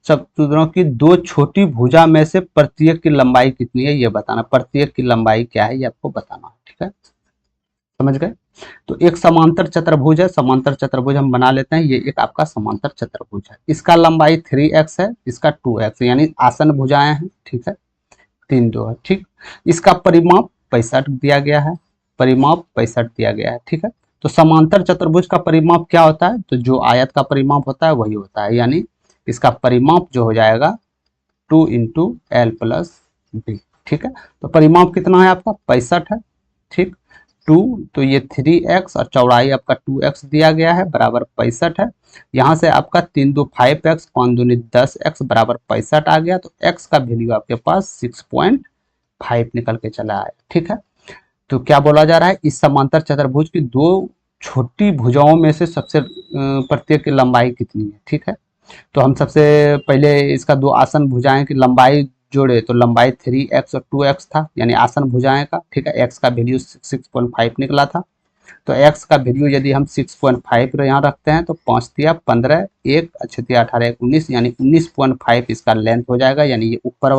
S1: चतुर्भुजों की दो छोटी भुजा में से प्रत्येक की लंबाई कितनी है, ये बताना। प्रत्येक की लंबाई क्या है ये आपको बताना है, ठीक है। समझ गए? तो एक समांतर चतुर्भुज है, समांतर चतुर्भुज हम बना लेते हैं। ये एक आपका समांतर चतुर्भुज है, इसका लंबाई 3x है, इसका 2x, यानी आसन भुजाएं हैं, ठीक है, 3 2 है, ठीक। इसका परिमाप 65 दिया गया है, परिमाप 65 दिया गया है, ठीक है। तो समांतर चतुर्भुज का परिमाप क्या होता है? तो जो आयत का परिमाप होता है वही होता है, यानी इसका परिमाप जो हो जाएगा 2 इंटू एल प्लस बी, ठीक है। तो परिमाप कितना है आपका? 65 है, ठीक। 2, तो ये 3x और चौड़ाई आपका 2x दिया गया है, बराबर 65 है। यहाँ से आपका 3 2 5x, 5 दूनी 10x, बराबर 65 आ गया। तो x का वैल्यू आपके पास 6.5 निकल के चला आया, ठीक है। तो क्या बोला जा रहा है? इस समांतर चतुर्भुज की दो छोटी भुजाओं में से सबसे प्रत्येक की लंबाई कितनी है, ठीक है। तो हम सबसे पहले इसका दो आसन भुजाएं की लंबाई जोड़े, तो लंबाई 3x और 2x था, यानी आसन भुजाएं का, ठीक है। x का वैल्यू 6.5 निकला था। तो x का वैल्यू यदि हम 6.5 यहाँ रखते हैं तो 5 दिया 15, 1 अच्छे दिया 18, 19, यानी 19.5 इसका लेंथ हो जाएगा, यानी ये ऊपर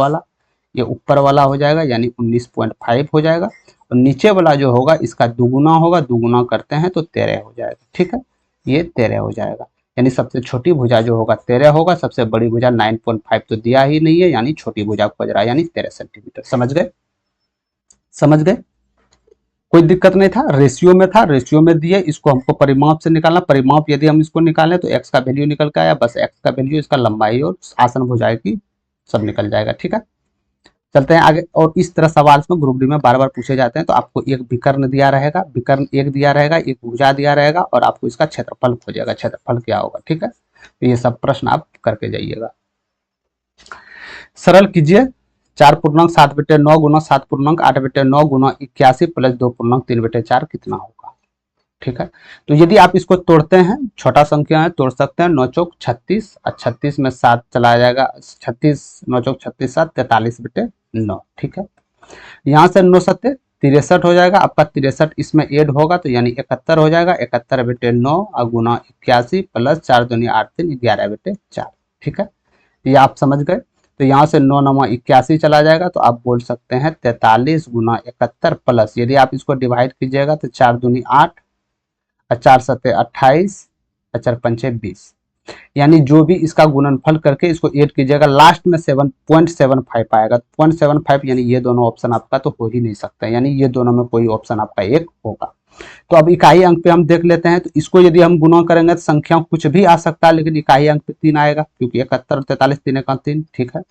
S1: वाला हो जाएगा, यानी 19.5 हो जाएगा। और नीचे वाला जो होगा इसका दुगुना होगा, दुगुना करते हैं तो 13 हो जाएगा, ठीक है। ये 13 हो जाएगा, यानी सबसे छोटी भुजा जो होगा 13 होगा, सबसे बड़ी भुजा 9.5 तो दिया ही नहीं है, यानी छोटी भुजा खोज रहा है, यानी 13 सेंटीमीटर। समझ गए? समझ गए? कोई दिक्कत नहीं था, रेशियो में था, रेशियो में दिए, इसको हमको परिमाप से निकालना। परिमाप यदि हम इसको निकालें तो x का वैल्यू निकल के आया, बस x का वैल्यू, इसका लंबाई और आसन भुजाएं की सब निकल जाएगा, ठीक है। चलते हैं आगे। और इस तरह सवाल में ग्रुप डी में बार बार पूछे जाते हैं। तो आपको एक विकर्ण दिया रहेगा, विकर्ण एक दिया रहेगा, एक भुजा दिया रहेगा, और आपको इसका क्षेत्रफल खोजेगा, क्षेत्रफल क्या होगा, ठीक है। तो ये सब प्रश्न आप करके जाइएगा। सरल कीजिए। 4.7/9 गुना 7.8/9 गुना 81 प्लस 2.3/4 कितना होगा, ठीक है। तो यदि आप इसको तोड़ते हैं, छोटा संख्या है, तोड़ सकते हैं। 9 चौक 36, और 36 में 7 चला जाएगा, 36 9 चौक 36 7 43/9, ठीक है। यहाँ से 9 सत्ते 63 हो जाएगा आपका, 63 इसमें ऐड होगा तो यानी 71 हो जाएगा। 71/9 और गुना 81 प्लस 4 दूनी 8 3 11/4, ठीक है। ये आप समझ गए। तो यहाँ से 9 9 81 चला जाएगा, तो आप बोल सकते हैं 43 गुना 71 प्लस, यदि आप इसको डिवाइड कीजिएगा तो 4 दूनी 8 और 4 सत्ते 28 और 4 पंचे 20, यानी जो भी इसका गुणनफल करके इसको ऐड कीजिएगा, लास्ट में 7.75 आएगा। 0.75 यानी ये दोनों ऑप्शन आपका तो हो ही नहीं सकता, यानी ये दोनों में कोई ऑप्शन आपका एक होगा। तो अब इकाई अंक पे हम देख लेते हैं। तो इसको यदि हम गुणा करेंगे तो संख्या कुछ भी आ सकता है, लेकिन इकाई अंक पे 3 आएगा, क्योंकि 71 और 43 3 का 3, ठीक है।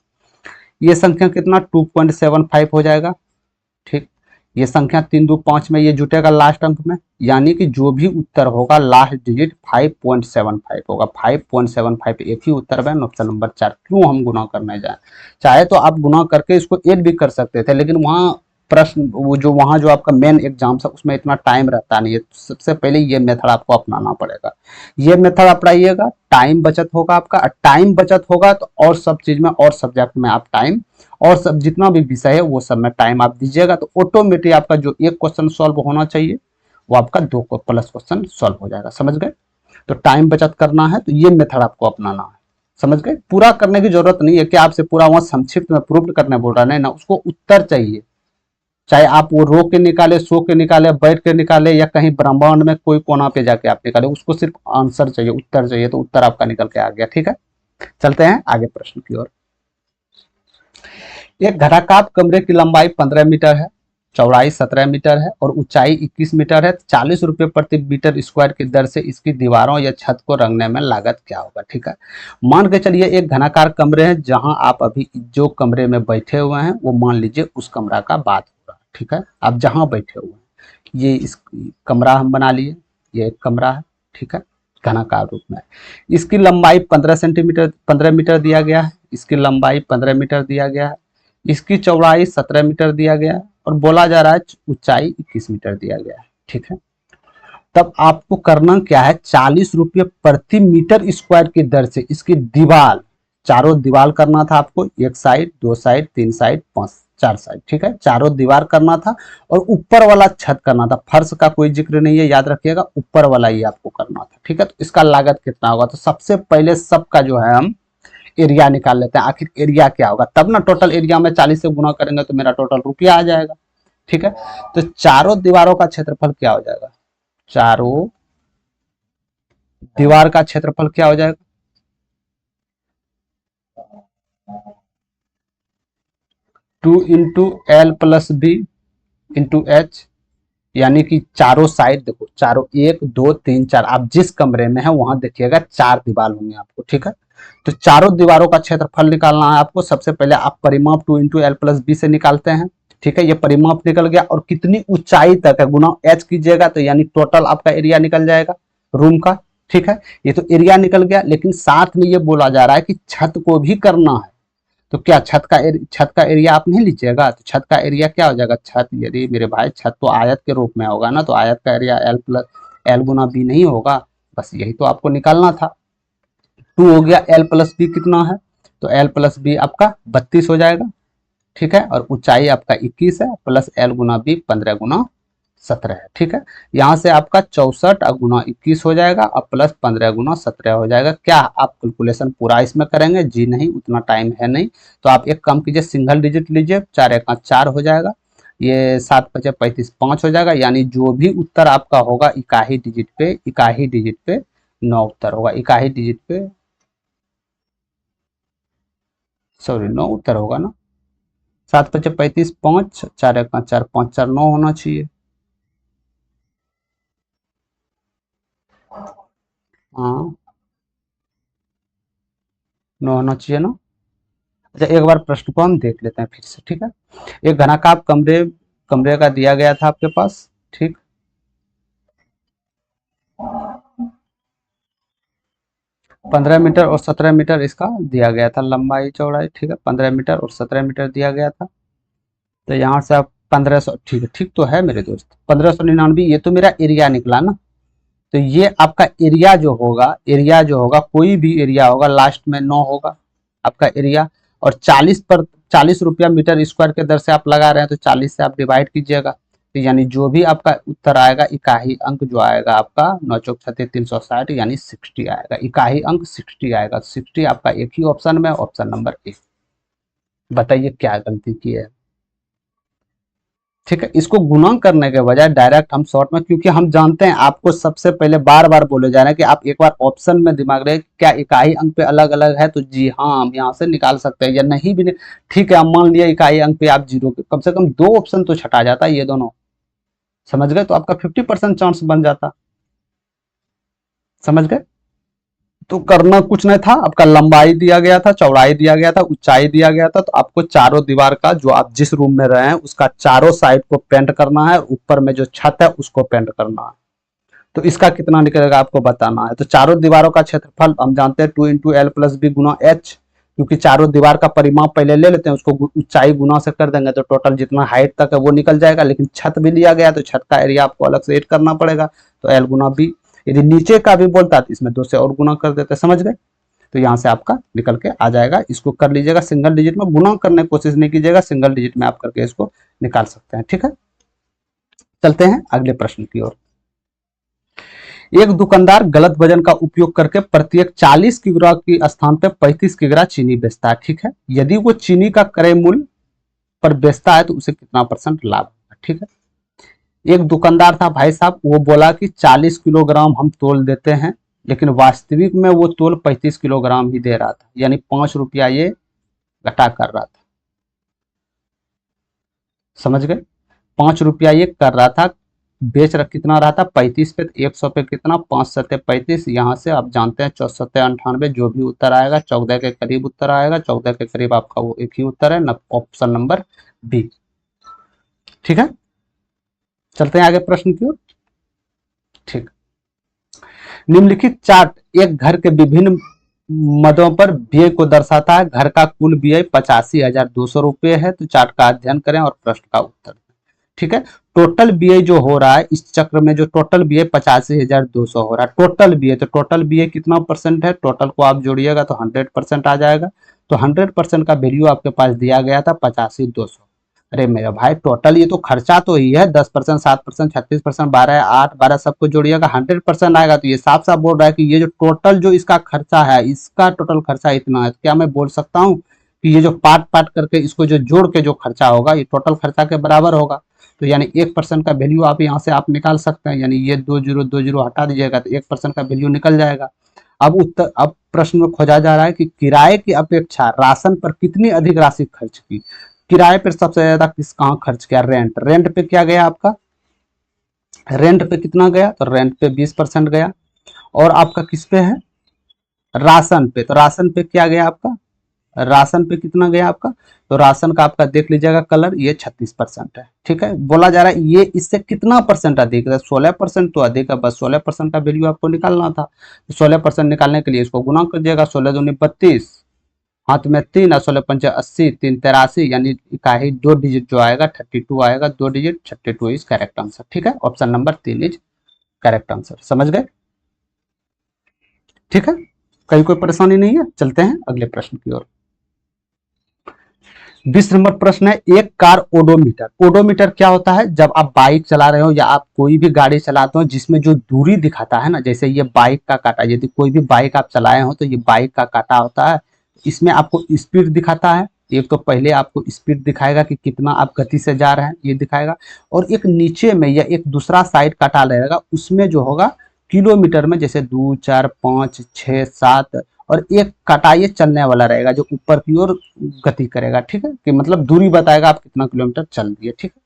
S1: ये संख्या कितना 2.75 हो जाएगा, ठीक। ये संख्या 3 2 5 में ये जुटेगा लास्ट अंक में, यानी कि जो भी उत्तर होगा लास्ट डिजिट 5.75 होगा। 5.75 एक ही उत्तर है, ऑप्शन नंबर 4। क्यों हम गुना करने जाए? चाहे तो आप गुना करके इसको ऐड भी कर सकते थे, लेकिन वहाँ प्रश्न वो जो वहाँ जो आपका मेन एग्जाम था उसमें इतना टाइम रहता नहीं है। सबसे पहले ये मेथड आपको अपनाना पड़ेगा। ये मेथड अपनाइएगा, टाइम बचत होगा आपका, टाइम बचत होगा तो और सब चीज में, और सब्जेक्ट में आप टाइम, और सब जितना भी विषय है वो सब में टाइम आप दीजिएगा, तो ऑटोमेटिक आपका जो एक क्वेश्चन सॉल्व होना चाहिए वो आपका 2 प्लस क्वेश्चन सॉल्व हो जाएगा। समझ गए? तो टाइम बचत करना है तो ये मेथड आपको अपनाना है। समझ गए? पूरा करने की जरूरत नहीं है कि आपसे पूरा वहां संक्षिप्त में प्रूफ करने बोल रहा, नहीं ना, उसको उत्तर चाहिए। चाहे आप वो रो के निकाले, सो के निकाले, बैठ के निकाले, या कहीं ब्रह्मांड में कोई कोना पे जाके आप निकाले, उसको सिर्फ आंसर चाहिए, उत्तर चाहिए। तो उत्तर आपका निकल के आ गया। ठीक है, चलते हैं आगे प्रश्न की ओर। एक घनाकार कमरे की लंबाई 15 मीटर है, चौड़ाई 17 मीटर है और ऊंचाई 21 मीटर है। 40 रुपये प्रति मीटर स्क्वायर की दर से इसकी दीवारों या छत को रंगने में लागत क्या होगा? ठीक है, मान के चलिए एक घनाकार कमरे हैं, जहां आप अभी जो कमरे में बैठे हुए हैं वो मान लीजिए उस कमरा का बात हो रहा है। ठीक है, आप जहां बैठे हुए हैं, ये इस कमरा हम बना लिए, ये एक कमरा है। ठीक है, घनाकार रूप में इसकी लंबाई 15 मीटर दिया गया है, इसकी लंबाई 15 मीटर दिया गया है, इसकी चौड़ाई 17 मीटर दिया गया है और बोला जा रहा है ऊंचाई 21 मीटर दिया गया है। ठीक है, तब आपको करना क्या है, 40 रुपये प्रति मीटर स्क्वायर की दर से इसकी दीवार, चारों दीवार करना था आपको, एक साइड, दो साइड, तीन साइड, पांच, चार साइड। ठीक है, चारों दीवार करना था और ऊपर वाला छत करना था। फर्श का कोई जिक्र नहीं है, याद रखिएगा, ऊपर वाला ही आपको करना था। ठीक है, तो इसका लागत कितना होगा? तो सबसे पहले सबका जो है हम एरिया निकाल लेते हैं, आखिर एरिया क्या होगा, तब ना टोटल एरिया में 40 से गुना करेंगे तो मेरा टोटल रुपया आ जाएगा। ठीक है, तो चारों दीवारों का क्षेत्रफल क्या हो जाएगा? चारों दीवार का क्षेत्रफल क्या हो जाएगा? 2 × L + B × H, यानी कि चारों साइड देखो, चारों 1 2 3 4, आप जिस कमरे में है वहां देखिएगा 4 दीवार होंगे आपको। ठीक है, तो चारों दीवारों का क्षेत्रफल निकालना है आपको। सबसे पहले आप परिमाप 2 × L + B से निकालते हैं। ठीक है, ये परिमाप निकल गया और कितनी ऊंचाई तक है गुना H कीजिएगा, तो यानी टोटल आपका एरिया निकल जाएगा रूम का। ठीक है, ये तो एरिया निकल गया, लेकिन साथ में ये बोला जा रहा है कि छत को भी करना है। तो क्या छत का एरिया आप नहीं लीजिएगा? तो छत का एरिया क्या हो जाएगा? छत, यदि मेरे भाई छत तो आयत के रूप में होगा ना, तो आयत का एरिया L × B नहीं होगा? बस यही तो आपको निकालना था। 2 हो गया, L + B कितना है? तो L + B आपका 32 हो जाएगा। ठीक है, और ऊंचाई आपका 21 है, प्लस L × B 15 × 17 है। ठीक है, यहाँ से आपका 64 × 21 हो जाएगा और प्लस 15 × 17 हो जाएगा। क्या आप कैलकुलेशन पूरा इसमें करेंगे? जी नहीं, उतना टाइम है नहीं। तो आप एक काम कीजिए, सिंगल डिजिट लीजिए, 4 × 4 हो जाएगा, ये 7 × 5 = 35, 5 हो जाएगा। यानी जो भी उत्तर आपका होगा इकाई डिजिट पे 9 उत्तर होगा, इकाई डिजिट पे, सॉरी 9 उत्तर होगा ना। 7 × 5 = 35, 5, 4 × 4 = 5, 4 9 होना चाहिए। हाँ, 9 होना चाहिए ना। अच्छा, एक बार प्रश्न को हम देख लेते हैं फिर से। ठीक है, एक घनाकार कमरे कमरे का दिया गया था आपके पास। ठीक, 15 मीटर और 17 मीटर इसका दिया गया था, लंबाई चौड़ाई। ठीक है, 15 मीटर और 17 मीटर दिया गया था। तो यहाँ से आप 1500, ठीक है, ठीक तो है मेरे दोस्त, 1599, ये तो मेरा एरिया निकला ना। तो ये आपका एरिया जो होगा, कोई भी एरिया होगा, लास्ट में 9 होगा आपका एरिया। और 40 रुपया मीटर स्क्वायर के दर से आप लगा रहे हैं, तो 40 से आप डिवाइड कीजिएगा। तो यानी जो भी आपका उत्तर आएगा, इकाई अंक जो आएगा आपका 9 × 4 = 360, यानी 60 आएगा, इकाई अंक 60 आएगा। 60 आपका एक ही ऑप्शन में, ऑप्शन नंबर 1। बताइए क्या गलती की है? ठीक है, इसको गुना करने के बजाय डायरेक्ट हम शॉर्ट में, क्योंकि हम जानते हैं आपको सबसे पहले बार बार बोले जा रहे हैं कि आप एक बार ऑप्शन में दिमाग रहे क्या इकाई अंक पे अलग अलग है, तो जी हाँ, हम यहाँ से निकाल सकते हैं, या नहीं भी नहीं। ठीक है, हम मान लिया इकाई अंक पे आप जीरो, कम से कम 2 ऑप्शन तो छटा जाता है, ये दोनों समझ गए, तो आपका 50% चांस बन जाता। समझ गए? तो करना कुछ नहीं था, आपका लंबाई दिया गया था, चौड़ाई दिया गया था, ऊंचाई दिया गया था, तो आपको चारों दीवार का, जो आप जिस रूम में रहे हैं उसका चारों साइड को पेंट करना है, ऊपर में जो छत है उसको पेंट करना है। तो इसका कितना निकलेगा आपको बताना है। तो चारों दीवारों का क्षेत्रफल हम जानते हैं 2 × L + B × H, क्योंकि चारों दीवार का परिमाप पहले ले लेते हैं, उसको ऊंचाई गुना से कर देंगे तो टोटल जितना हाइट तक है वो निकल जाएगा। लेकिन छत भी लिया गया तो छत का एरिया आपको अलग से ऐड करना पड़ेगा, तो L × B। यदि नीचे का भी बोलता तो इसमें 2 से और गुना कर देते, समझ गए? तो यहाँ से आपका निकल के आ जाएगा। इसको कर लीजिएगा, सिंगल डिजिट में गुना करने की कोशिश नहीं कीजिएगा, सिंगल डिजिट में आप करके इसको निकाल सकते हैं। ठीक है, चलते हैं अगले प्रश्न की ओर। एक दुकानदार गलत वजन का उपयोग करके प्रत्येक 40 किग्रा के स्थान पर 35 किग्रा चीनी बेचता है, ठीक है। यदि वो चीनी का क्रय मूल्य पर बेचता है तो उसे कितना परसेंट लाभ होगा, ठीक है। एक दुकानदार था भाई साहब, वो बोला कि 40 किलोग्राम हम तोल देते हैं, लेकिन वास्तविक में वो तोल 35 किलोग्राम ही दे रहा था, यानी 5 रुपया ये घटा कर रहा था, समझ गए। 5 रुपया ये कर रहा था, बेच रहा कितना रहा था 35 पे, 100 पे कितना 5 सत्ते 35, यहाँ से आप जानते हैं 64 98, जो भी उत्तर आएगा 14 के करीब उत्तर आएगा, 14 के करीब आपका वो एक ही उत्तर है, ऑप्शन नंबर बी, ठीक है। चलते हैं आगे प्रश्न की ओर, ठीक। निम्नलिखित चार्ट एक घर के विभिन्न मदों पर व्यय को दर्शाता है। घर का कुल व्यय 85,200 रुपये है, तो चार्ट का अध्ययन करें और प्रश्न का उत्तर, ठीक है। टोटल व्यय जो हो रहा है इस चक्र में, जो टोटल व्यय 85,200 हो रहा है, टोटल व्यय, तो टोटल व्यय कितना परसेंट है, टोटल को आप जोड़िएगा तो 100% आ जाएगा। तो 100% का वैल्यू आपके पास दिया गया था 85,200। अरे मेरा भाई टोटल ये तो खर्चा तो ही है 10%, 7%, 36%, 12, 8, 12 सबको जोड़िएगा 100% आएगा। तो ये साफ साफ बोल रहा है कि ये जो टोटल जो इसका खर्चा है, इसका टोटल खर्चा इतना है। क्या मैं बोल सकता हूँ कि ये जो पार्ट पार्ट करके इसको जो जोड़ के जो खर्चा होगा ये टोटल खर्चा के बराबर होगा। तो यानी 1% का वैल्यू आप यहाँ से आप निकाल सकते हैं, यानी ये 2 जीरो हटा दीजिएगा तो 1% का वैल्यू निकल जाएगा। अब प्रश्न में खोजा जा रहा है कि किराए की अपेक्षा राशन पर कितनी अधिक राशि खर्च की। किराए पर सबसे ज्यादा कहाँ खर्च किया, रेंट। रेंट पे क्या गया आपका, रेंट पे कितना गया, तो रेंट पे 20% गया। और आपका किस पे है, राशन पे, तो राशन पे क्या गया आपका, राशन पे कितना गया आपका, तो राशन का आपका देख लीजिएगा कलर, ये 36% है, ठीक है। बोला जा रहा है ये इससे कितना परसेंट अधिक है, 16% तो अधिक है, बस 16% का वैल्यू आपको निकालना था। तो 16% निकालने के लिए इसको गुना कर दिएगा, 16 दूनी 32, हाथ में 3 और 16 पंचे 80, 3 83, यानी इकाई 2 डिजिट जो आएगा 32 आएगा, 2 डिजिट 32 इज करेक्ट आंसर, ठीक है। Option number 3 is correct answer, समझ गए, ठीक है। कहीं कोई परेशानी नहीं है, चलते हैं अगले प्रश्न की ओर। 20 नंबर प्रश्न है, एक कार ओडोमीटर। ओडोमीटर क्या होता है, जब आप बाइक चला रहे हो या आप कोई भी गाड़ी चलाते हो जिसमें जो दूरी दिखाता है ना, जैसे ये बाइक का काटा, यदि कोई भी बाइक आप चलाए हो तो ये बाइक का काटा होता है, इसमें आपको स्पीड दिखाता है। एक तो पहले आपको स्पीड दिखाएगा कि कितना आप गति से जा रहे हैं, ये दिखाएगा। और एक नीचे में या एक दूसरा साइड काटा रहेगा, उसमें जो होगा किलोमीटर में, जैसे 2 4 5 6 7, और एक काटा ये चलने वाला रहेगा जो ऊपर की ओर गति करेगा, ठीक है, कि मतलब दूरी बताएगा आप कितना किलोमीटर चल दिए, ठीक है।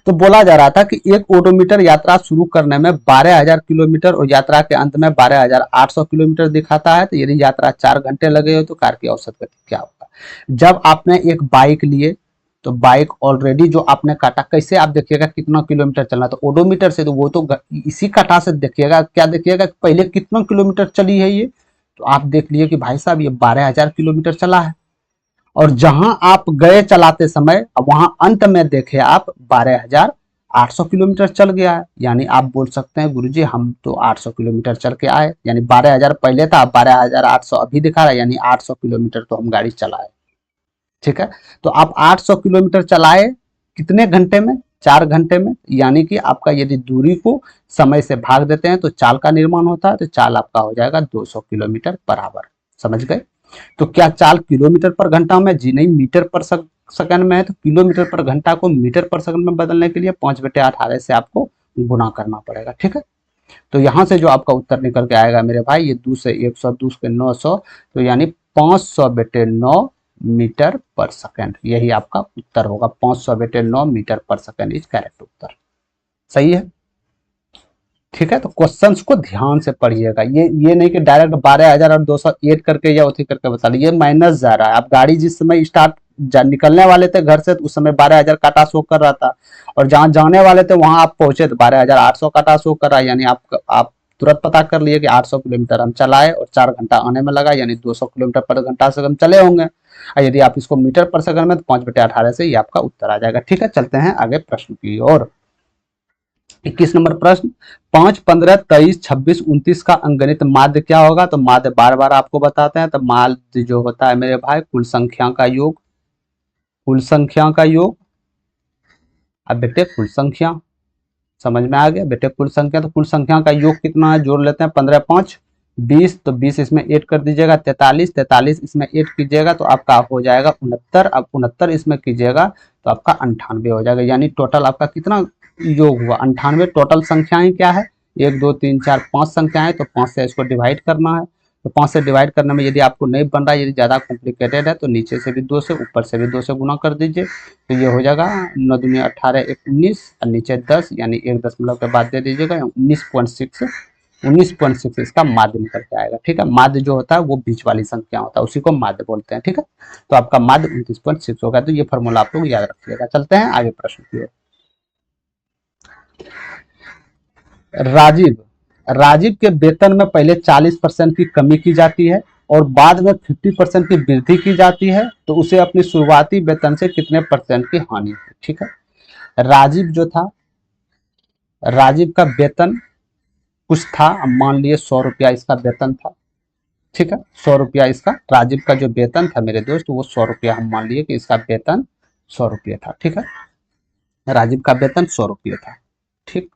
S1: तो बोला जा रहा था कि एक ओडोमीटर यात्रा शुरू करने में 12,000 किलोमीटर और यात्रा के अंत में 12,800 किलोमीटर दिखाता है। तो यदि यात्रा 4 घंटे लगे हो तो कार की औसत गति क्या होगा। जब आपने एक बाइक लिए तो बाइक ऑलरेडी जो आपने काटा, कैसे आप देखिएगा कितना किलोमीटर चलना, तो ओडोमीटर से, तो वो तो इसी काटा से देखिएगा, क्या देखिएगा पहले कितना किलोमीटर चली है ये, तो आप देख लिए कि भाई साहब ये 12,000 किलोमीटर चला है। और जहां आप गए चलाते समय, अब वहां अंत में देखे आप 12,800 किलोमीटर चल गया है, यानी आप बोल सकते हैं गुरुजी हम तो 800 किलोमीटर चल के आए, यानी 12,000 पहले था, 12,800 अभी दिखा रहा है, यानी 800 किलोमीटर तो हम गाड़ी चलाए, ठीक है। तो आप 800 किलोमीटर चलाए कितने घंटे में, 4 घंटे में, यानी कि आपका यदि दूरी को समय से भाग देते हैं तो चाल का निर्माण होता है, तो चाल आपका हो जाएगा 200 किलोमीटर पर आवर, समझ गए। तो क्या चाल किलोमीटर पर घंटा में, जी नहीं, मीटर पर सेकंड में है, तो किलोमीटर पर घंटा को मीटर पर सेकंड में बदलने के लिए 5/18 से आपको गुना करना पड़ेगा, ठीक है। तो यहां से जो आपका उत्तर निकल के आएगा मेरे भाई, ये 2 से 100, 2 से 900, तो यानी 500/9 मीटर पर सेकंड, यही आपका उत्तर होगा। 500/9 मीटर पर सेकंड इज करेक्ट उत्तर, सही है, ठीक है। तो क्वेश्चंस को ध्यान से पढ़िएगा, ये नहीं कि डायरेक्ट 12,200 ऐड करके या उठी करके बता लीजिए, माइनस जा रहा है। आप गाड़ी जिस समय स्टार्ट निकलने वाले थे घर से, तो उस समय 12,000 काटा शो कर रहा था, और जहां जाने वाले थे वहां आप पहुंचे तो 12,800 काटा शो कर रहा है, यानी आप तुरंत पता कर लिए कि 800 किलोमीटर हम चलाए और 4 घंटा आने में लगा, यानी 200 किलोमीटर पर घंटा से हम चले होंगे। और यदि आप इसको मीटर पर सेकंड में, तो 5/18 से ये आपका उत्तर आ जाएगा, ठीक है। चलते हैं आगे प्रश्न की ओर। 21 नंबर प्रश्न, 5 15 23 26 29 का अंगनित माध्य क्या होगा। तो माध्य बार बार आपको बताते हैं, तो माध्य जो होता है मेरे भाई कुल संख्या का योग, कुल संख्या का योग। अब देखते कुल संख्या, समझ में आ गया बेटे। कुल संख्या, तो कुल संख्या का योग कितना है, जोड़ लेते हैं, 15 5 20, तो 20 इसमें ऐड कर दीजिएगा, 43 43 इसमें ऐड कीजिएगा तो आपका हो जाएगा 69, अब 69 इसमें कीजिएगा तो आपका 98 हो जाएगा। यानी टोटल आपका कितना योग हुआ, 98। टोटल संख्याएं क्या है, 1 2 3 4 5 संख्याएं, तो 5 से इसको डिवाइड करना है। तो 5 से डिवाइड करने में यदि आपको नहीं बन रहा है, यदि ज़्यादा कॉम्प्लिकेटेड है, तो नीचे से भी 2 से, ऊपर से भी 2 से गुना कर दीजिए, तो ये हो जाएगा 9 दूनी 18 1 19 और नीचे 10, यानी 1 दशमलव के बाद दे दीजिएगा 19.6, 19.6 इसका माध्य निकल के आएगा। ठीक है, माध्य जो होता है वो बीच वाली संख्या होता है, उसी को माध्य बोलते हैं। ठीक है, तो आपका माध्य 29.6 होगा। तो ये फॉर्मूला आप लोग याद रखिएगा। चलते हैं आगे प्रश्न की ओर। राजीव, राजीव के वेतन में पहले 40% की कमी की जाती है और बाद में 50% की वृद्धि की जाती है, तो उसे अपनी शुरुआती वेतन से कितने परसेंट की हानि हुई। ठीक है, राजीव जो था, राजीव का वेतन कुछ था, अब मान लिए 100 रुपया इसका वेतन था। ठीक है, 100 रुपया इसका, राजीव का जो वेतन था मेरे दोस्त वो 100 रुपया, हम मान लिए कि इसका वेतन 100 रुपये था। ठीक है, राजीव का वेतन 100 रुपये था। ठीक,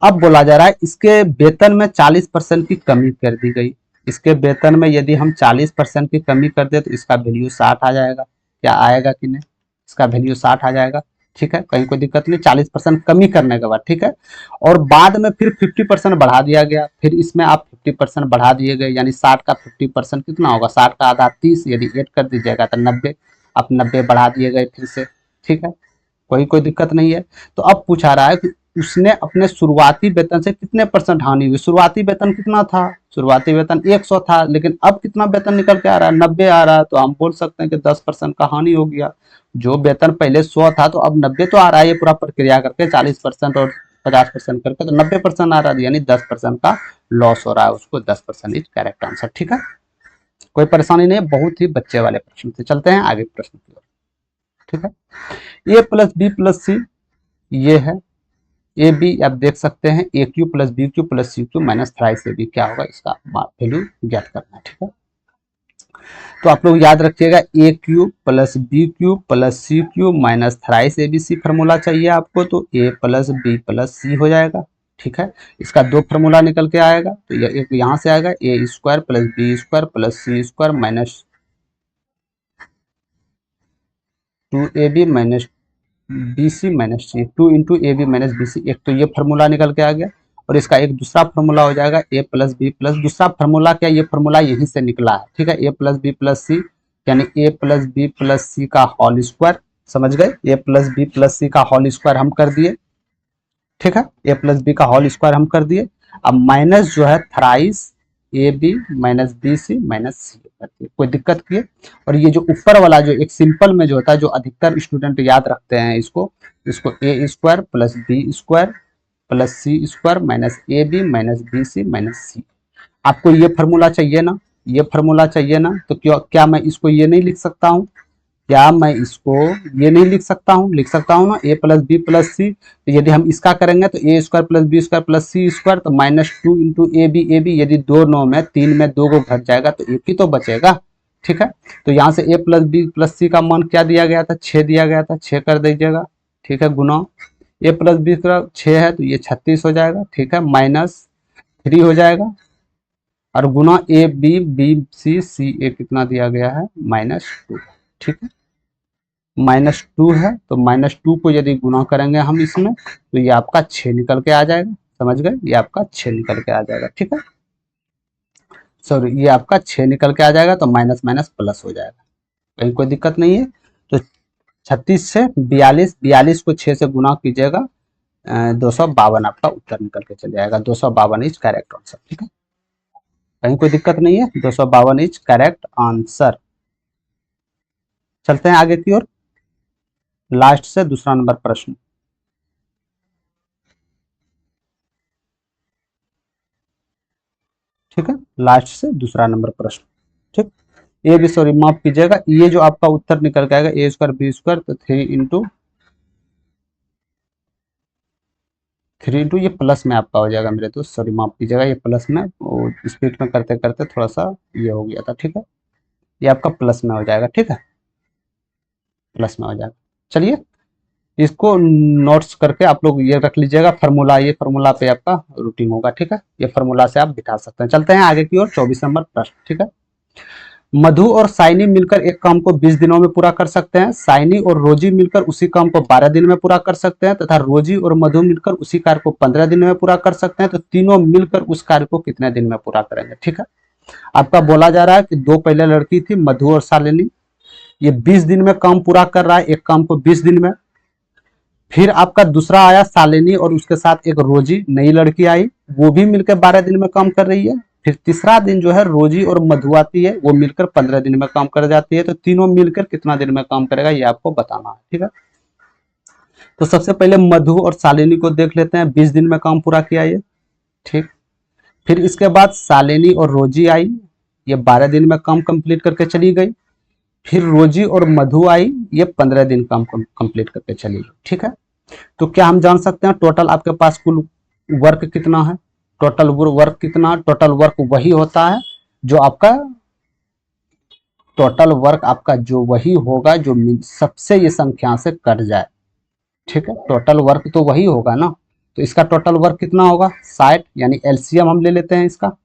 S1: अब बोला जा रहा है इसके वेतन में 40% की कमी कर दी गई। इसके वेतन में यदि हम 40% की कमी कर दे तो इसका वैल्यू 60 आ जाएगा। क्या आएगा कि नहीं, इसका वैल्यू 60 आ जाएगा। ठीक है, कहीं कोई दिक्कत नहीं, 40% कमी करने के बाद। ठीक है, और बाद में फिर 50% बढ़ा दिया गया, फिर इसमें आप 50% बढ़ा दिए गए, यानी 60 का 50% कितना होगा, 60 का आधा 30, यदि ऐड कर दीजिएगा तो 90, आप 90 बढ़ा दिए गए फिर से। ठीक है, कोई दिक्कत नहीं है। तो अब पूछा रहा है कि उसने अपने शुरुआती वेतन से कितने परसेंट हानि हुई। शुरुआती वेतन कितना था, शुरुआती वेतन 100 था, लेकिन अब कितना वेतन निकल के आ रहा है, 90 आ रहा है, तो हम बोल सकते हैं कि 10% का हानि हो गया। जो वेतन पहले 100 था तो अब 90 तो आ रहा है, ये पूरा प्रक्रिया करके 40% और 50% करके तो 90% आ रहा है, यानी 10% का लॉस हो रहा है उसको। 10% इज करेक्ट आंसर। ठीक है, कोई परेशानी नहीं है, बहुत ही बच्चे वाले प्रश्न से। चलते हैं आगे प्रश्न की ओर। ठीक है, A plus B plus C ये है, ए बी आप देख सकते हैं, A cube plus B cube plus C cube minus thrice A B क्या होगा, इसका वैल्यू ज्ञात करना है। ठीक है, तो आप लोग याद रखिएगा, A cube plus B cube plus C cube minus thrice A B C formula चाहिए आपको, तो A plus B plus C हो जाएगा। ठीक है, इसका दो फार्मूला निकल के आएगा, तो ये एक यहाँ से आएगा, A square plus B square plus C square minus 2ab minus B C minus C, 2 into A B minus B C, एक तो ये फार्मूला निकल के आ गया। और इसका एक दूसरा फार्मूला हो जाएगा ए प्लस बी प्लस, दूसरा फार्मूला क्या, ये फार्मूला यहीं से निकला है। ठीक है, A plus B plus C, यानी A plus B plus C का होल स्क्वायर, समझ गए, A plus B plus C का होल स्क्वायर हम कर दिए। ठीक है, ए प्लस बी का होल स्क्वायर हम कर दिए। अब माइनस जो है thrice A B minus B C minus C कर दिए, कोई दिक्कत की है। और ये जो ऊपर वाला जो एक सिंपल में जो होता है, जो अधिकतर स्टूडेंट याद रखते हैं इसको, इसको A square plus B square plus C square minus A B minus B C minus C. आपको ये फार्मूला चाहिए ना, ये फार्मूला चाहिए ना, तो क्या मैं इसको ये नहीं लिख सकता हूँ, क्या मैं इसको ये नहीं लिख सकता हूँ, लिख सकता हूँ ना, A plus B plus C. तो यदि हम इसका करेंगे तो A square plus B square plus C square, तो माइनस 2 इंटू ए बी, यदि 2 9 में 3 में 2 को घट जाएगा तो एक ही तो बचेगा। ठीक है, तो यहाँ से ए प्लस बी प्लस सी का मान क्या दिया गया था, 6 दिया गया था, 6 कर दीजिएगा। ठीक है, गुना ए प्लस बी का 6 है तो ये 36 हो जाएगा। ठीक है, माइनस 3 हो जाएगा, और गुना ए बी बी सी सी ए कितना दिया गया है, -2। ठीक है, -2 है, तो -2 को यदि गुना करेंगे हम इसमें तो ये आपका 6 निकल के आ जाएगा। समझ गए, ये आपका 6 निकल के आ जाएगा। ठीक है, सॉरी, ये आपका 6 निकल के आ जाएगा, तो माइनस माइनस प्लस हो जाएगा, कहीं कोई दिक्कत नहीं है। तो 36 से 42, 42 को 6 से गुना कीजिएगा, 252 आपका उत्तर निकल के चले जाएगा। 252 इज करेक्ट आंसर। ठीक है, कहीं कोई दिक्कत नहीं है, 252 इज करेक्ट आंसर। चलते हैं आगे की ओर, लास्ट से दूसरा नंबर प्रश्न। ठीक है, लास्ट से दूसरा नंबर प्रश्न। ठीक, ये भी सॉरी माफ कीजिएगा, ये जो आपका उत्तर निकल के आएगा ए स्क्वायर बी स्क्वायर, तो 3 इंटू ये प्लस में आपका हो जाएगा मेरे दोस्त, सॉरी माफ कीजिएगा, ये प्लस में स्पीड में करते करते थोड़ा सा ये हो गया था। ठीक है, ये आपका प्लस में हो जाएगा। ठीक है, प्लस में हो जाएगा। चलिए इसको नोट्स करके आप लोग ये रख लीजिएगा फार्मूला, ये फार्मूला पे आपका रूटीन होगा, ठीक है। ये फार्मूला से आप बिठा सकते हैं। चलते हैं आगे की ओर 24 नंबर प्रश्न, ठीक है। मधु और साइनी मिलकर एक काम को 20 दिनों में पूरा कर सकते हैं। साइनी और रोजी मिलकर उसी काम को 12 दिन में पूरा कर सकते हैं, तथा रोजी और मधु मिलकर उसी कार्य को 15 दिन में पूरा कर सकते हैं। तो तीनों मिलकर उस कार्य को कितने दिन में पूरा करेंगे, ठीक है। आपका बोला जा रहा है कि दो पहले लड़की थी मधु और शालिनी, ये 20 दिन में काम पूरा कर रहा है, एक काम को 20 दिन में। फिर आपका दूसरा आया शालिनी और उसके साथ एक रोजी नई लड़की आई, वो भी मिलकर 12 दिन में काम कर रही है। फिर तीसरा दिन जो है रोजी और मधु आती है, वो मिलकर 15 दिन में काम कर जाती है। तो तीनों मिलकर कितना दिन में काम करेगा ये आपको बताना है, ठीक है। तो सबसे पहले मधु और शालिनी को देख लेते हैं, 20 दिन में काम पूरा किया ये, ठीक। फिर इसके बाद शालिनी और रोजी आई, ये 12 दिन में काम कंप्लीट करके चली गई। फिर रोजी और मधु आई, ये 15 दिन काम कंप्लीट करके चली गई, ठीक है। तो क्या हम जान सकते हैं टोटल आपके पास कुल वर्क कितना है? टोटल वर्क कितना? टोटल वर्क वही होता है जो आपका, टोटल वर्क आपका जो वही होगा जो सबसे ये संख्या से कट जाए, ठीक है। टोटल वर्क तो वही होगा ना। तो इसका टोटल वर्क कितना होगा? 60, यानी एलसीएम हम ले लेते हैं, इसका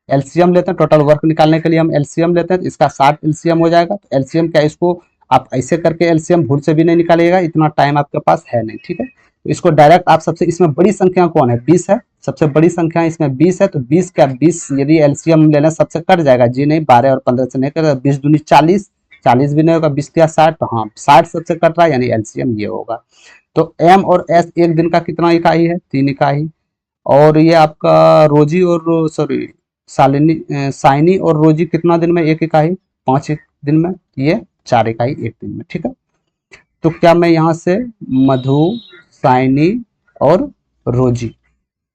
S1: एलसीएम लेते हैं। टोटल वर्क निकालने के लिए हम एलसीएम लेते हैं, तो इसका 60 एलसीएम हो जाएगा। तो एलसीएम क्या, इसको आप ऐसे करके एलसीएम भूल से भी नहीं निकालिएगा, इतना टाइम आपके पास है नहीं, ठीक है। तो इसको डायरेक्ट आप सबसे, इसमें बड़ी संख्या कौन है? 20 है, सबसे बड़ी संख्या इसमें 20 है। तो 20 क्या 20 यदि एलसीएम लेना सबसे कट जाएगा जी नहीं, 12 और 15 से नहीं कटेगा। 20 दूनी 40, 40 भी नहीं होगा, 20 या 60, तो हाँ 60 सबसे कट रहा है, यानी एलसीएम ये होगा। तो एम और एस एक दिन का कितना इकाई है? 3 इकाई। और ये आपका रोजी और सॉरी शालिनी साइनी और रोजी कितना दिन में? 1 इकाई। 5 दिन में, ये 4 इकाई 1 दिन में, ठीक है। तो क्या मैं यहाँ से मधु, साइनी और रोजी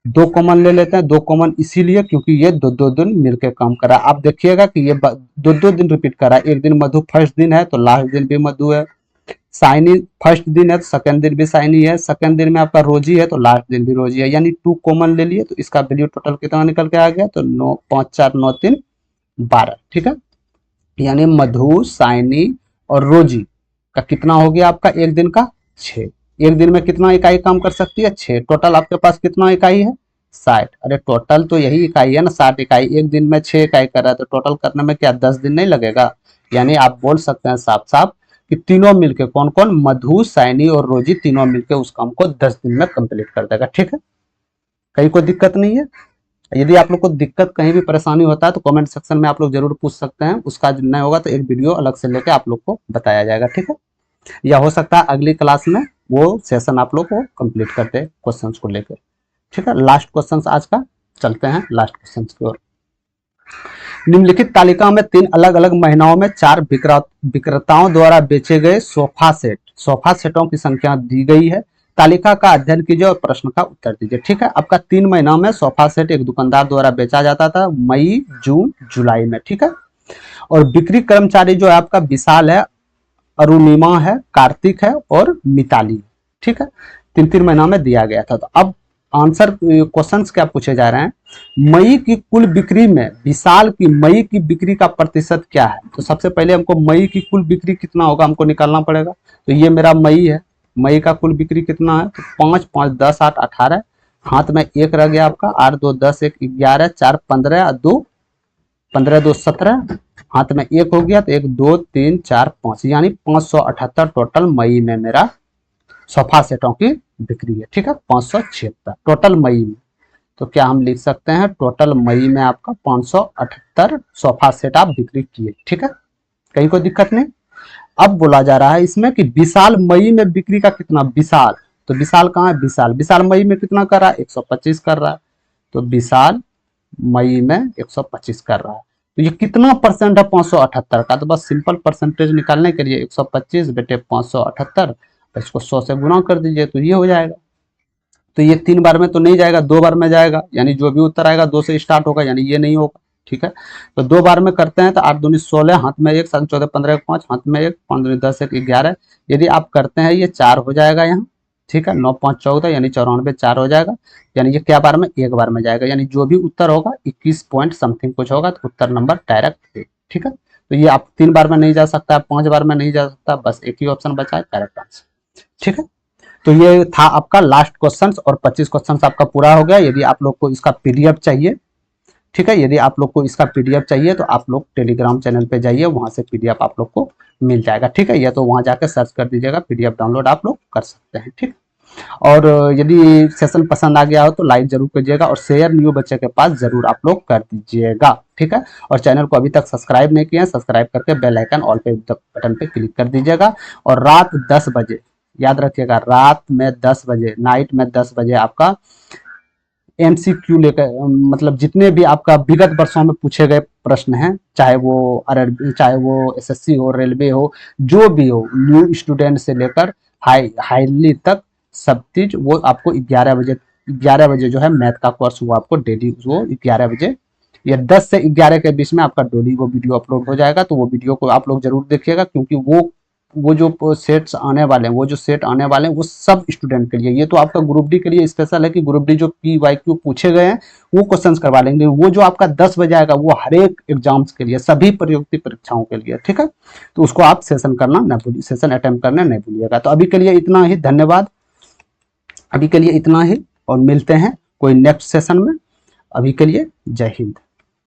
S1: दो कॉमन ले लेते हैं। दो कॉमन इसीलिए क्योंकि ये दो दो दिन मिलकर काम कर रहा है। आप देखिएगा कि ये दो दो दिन रिपीट कर रहा है। एक दिन मधु फर्स्ट दिन है तो लास्ट दिन भी मधु है। साइनी फर्स्ट दिन है तो सेकंड दिन भी साइनी है। सेकंड दिन में आपका रोजी है तो लास्ट दिन भी रोजी है, यानी 2 कॉमन ले लिए। तो इसका वैल्यू टोटल कितना निकल के आ गया? तो 9 5 4 9 3 12, ठीक है। यानी मधु, साइनी और रोजी का कितना हो गया आपका एक दिन का? 6। एक दिन में कितना इकाई काम कर सकती है? 6। टोटल आपके पास कितना इकाई है? 60। अरे टोटल तो यही इकाई है ना, 60 इकाई। एक दिन में 6 इकाई कर रहा है तो टोटल करने में क्या 10 दिन नहीं लगेगा? यानी आप बोल सकते हैं साफ साफ कि तीनों मिलके, कौन कौन? मधु, साइनी और रोजी तीनों मिलके उस काम को 10 दिन में कंप्लीट कर देगा, ठीक है। कहीं कोई दिक्कत नहीं है। यदि आप लोग को दिक्कत कहीं भी परेशानी होता है तो कमेंट सेक्शन में आप लोग जरूर पूछ सकते हैं। उसका नहीं होगा तो एक वीडियो अलग से लेके आप लोग को बताया जाएगा, ठीक है। या हो सकता है अगली क्लास में वो सेशन आप लोग को कंप्लीट करते क्वेश्चंस को लेकर, ठीक है। लास्ट क्वेश्चंस आज का, चलते हैं लास्ट क्वेश्चंस की ओर। निम्नलिखित तालिका में 3 अलग अलग महीनों में 4 विक्रेताओं द्वारा बेचे गए सोफा सेटों की संख्या दी गई है। तालिका का अध्ययन कीजिए और प्रश्न का उत्तर दीजिए, ठीक है। आपका 3 महीनों में सोफा सेट एक दुकानदार द्वारा बेचा जाता था, मई, जून, जुलाई में, ठीक है। और बिक्री कर्मचारी जो है आपका विशाल है, अरुणिमा है, कार्तिक है और मिताली, ठीक है। 3 महीना में दिया गया था। तो अब आंसर क्वेश्चंस क्या पूछे जा रहे हैं? मई की कुल बिक्री में विशाल की मई की बिक्री का प्रतिशत क्या है? तो सबसे पहले हमको मई की कुल बिक्री कितना होगा हमको निकालना पड़ेगा। तो ये मेरा मई है, मई का कुल बिक्री कितना है? तो 5 5 10 8 18, हाथ में 1 रह गया आपका, 8 2 10 1 11, 4 15 2 15 2 17, हाथ में 1 हो गया तो 1 2 3 4 5, यानी 578 टोटल मई में मेरा सोफा सेटों की बिक्री है, ठीक है। 576 टोटल मई में। तो क्या हम लिख सकते हैं टोटल मई में आपका 578 सोफा सेट आप बिक्री किए, ठीक है। कहीं कोई दिक्कत नहीं। अब बोला जा रहा है इसमें कि विशाल मई में बिक्री का कितना? विशाल, तो विशाल कहाँ है? विशाल मई में कितना कर रहा है? 125 कर रहा है। तो विशाल मई में 125 कर रहा है। तो ये कितना परसेंट है 578 का? तो बस सिंपल परसेंटेज निकालने के लिए 125 बेटे 578, इसको 100 से गुना कर दीजिए तो ये हो जाएगा। तो ये 3 बार में तो नहीं जाएगा, 2 बार में जाएगा, यानी जो भी उत्तर आएगा 2 से स्टार्ट होगा, यानी ये नहीं होगा, ठीक है। तो 2 बार में करते हैं तो 8 दूनी 16, हाथ में 1, 7 14 15 5, हाथ में 1, 5 दूनी 10 1 11। यदि आप करते हैं ये 4 हो जाएगा यहाँ, ठीक है। 9 5 14, यानी 94, 4 हो जाएगा, यानी ये क्या बार में? 1 बार में जाएगा, यानी जो भी उत्तर होगा 21 पॉइंट समथिंग कुछ होगा, तो उत्तर नंबर डायरेक्ट, ठीक है। तो ये आप 3 बार में नहीं जा सकता, 5 बार में नहीं जा सकता, बस एक ही ऑप्शन बचा है करेक्ट आंसर, ठीक है। तो ये था आपका लास्ट क्वेश्चंस और 25 क्वेश्चंस आपका पूरा हो गया। यदि आप लोग को इसका पीडीएफ चाहिए, ठीक है, यदि आप लोग को इसका पीडीएफ चाहिए तो आप लोग टेलीग्राम चैनल पे जाइए, वहां से पीडीएफ आप लोग को मिल जाएगा, ठीक है। या तो वहां जाकर सर्च कर दीजिएगा, पीडीएफ डाउनलोड आप लोग कर सकते हैं, ठीक। और यदि सेशन पसंद आ गया हो तो लाइक जरूर कीजिएगा और शेयर न्यू बच्चे के पास जरूर आप लोग कर दीजिएगा, ठीक है। और चैनल को अभी तक सब्सक्राइब नहीं किया है, सब्सक्राइब करके बेल आइकन ऑल पे बटन पे क्लिक कर दीजिएगा। और रात 10 बजे याद रखिएगा, रात में 10 बजे, नाइट में 10 बजे आपका एमसीक्यू लेकर, मतलब जितने भी आपका विगत वर्षों में पूछे गए प्रश्न हैं, चाहे वो चाहे वो एसएससी हो, रेलवे हो, जो भी हो, न्यू स्टूडेंट से लेकर हाईली तक, सब चीज वो आपको 11 बजे जो है मैथ का कोर्स वो आपको डेली वो 11 बजे या 10 से 11 के बीच में आपका डेली वो वीडियो अपलोड हो जाएगा। तो वो वीडियो को आप लोग जरूर देखिएगा, क्योंकि वो जो सेट्स आने वाले हैं, वो जो सेट आने वाले हैं वो सब स्टूडेंट के लिए। ये तो आपका ग्रुप डी के लिए स्पेशल है कि ग्रुप डी जो PYQ पूछे गए हैं वो क्वेश्चंस करवा लेंगे। वो जो आपका 10 बजे आएगा वो हर एक एग्जाम्स के लिए, सभी प्रतियोगिता परीक्षाओं के लिए, ठीक है। तो उसको आप सेशन करना ना भूलिए, सेशन अटेम्प्ट करना नहीं भूलिएगा। तो अभी के लिए इतना ही, धन्यवाद। अभी के लिए इतना ही और मिलते हैं कोई नेक्स्ट सेशन में। अभी के लिए जय हिंद।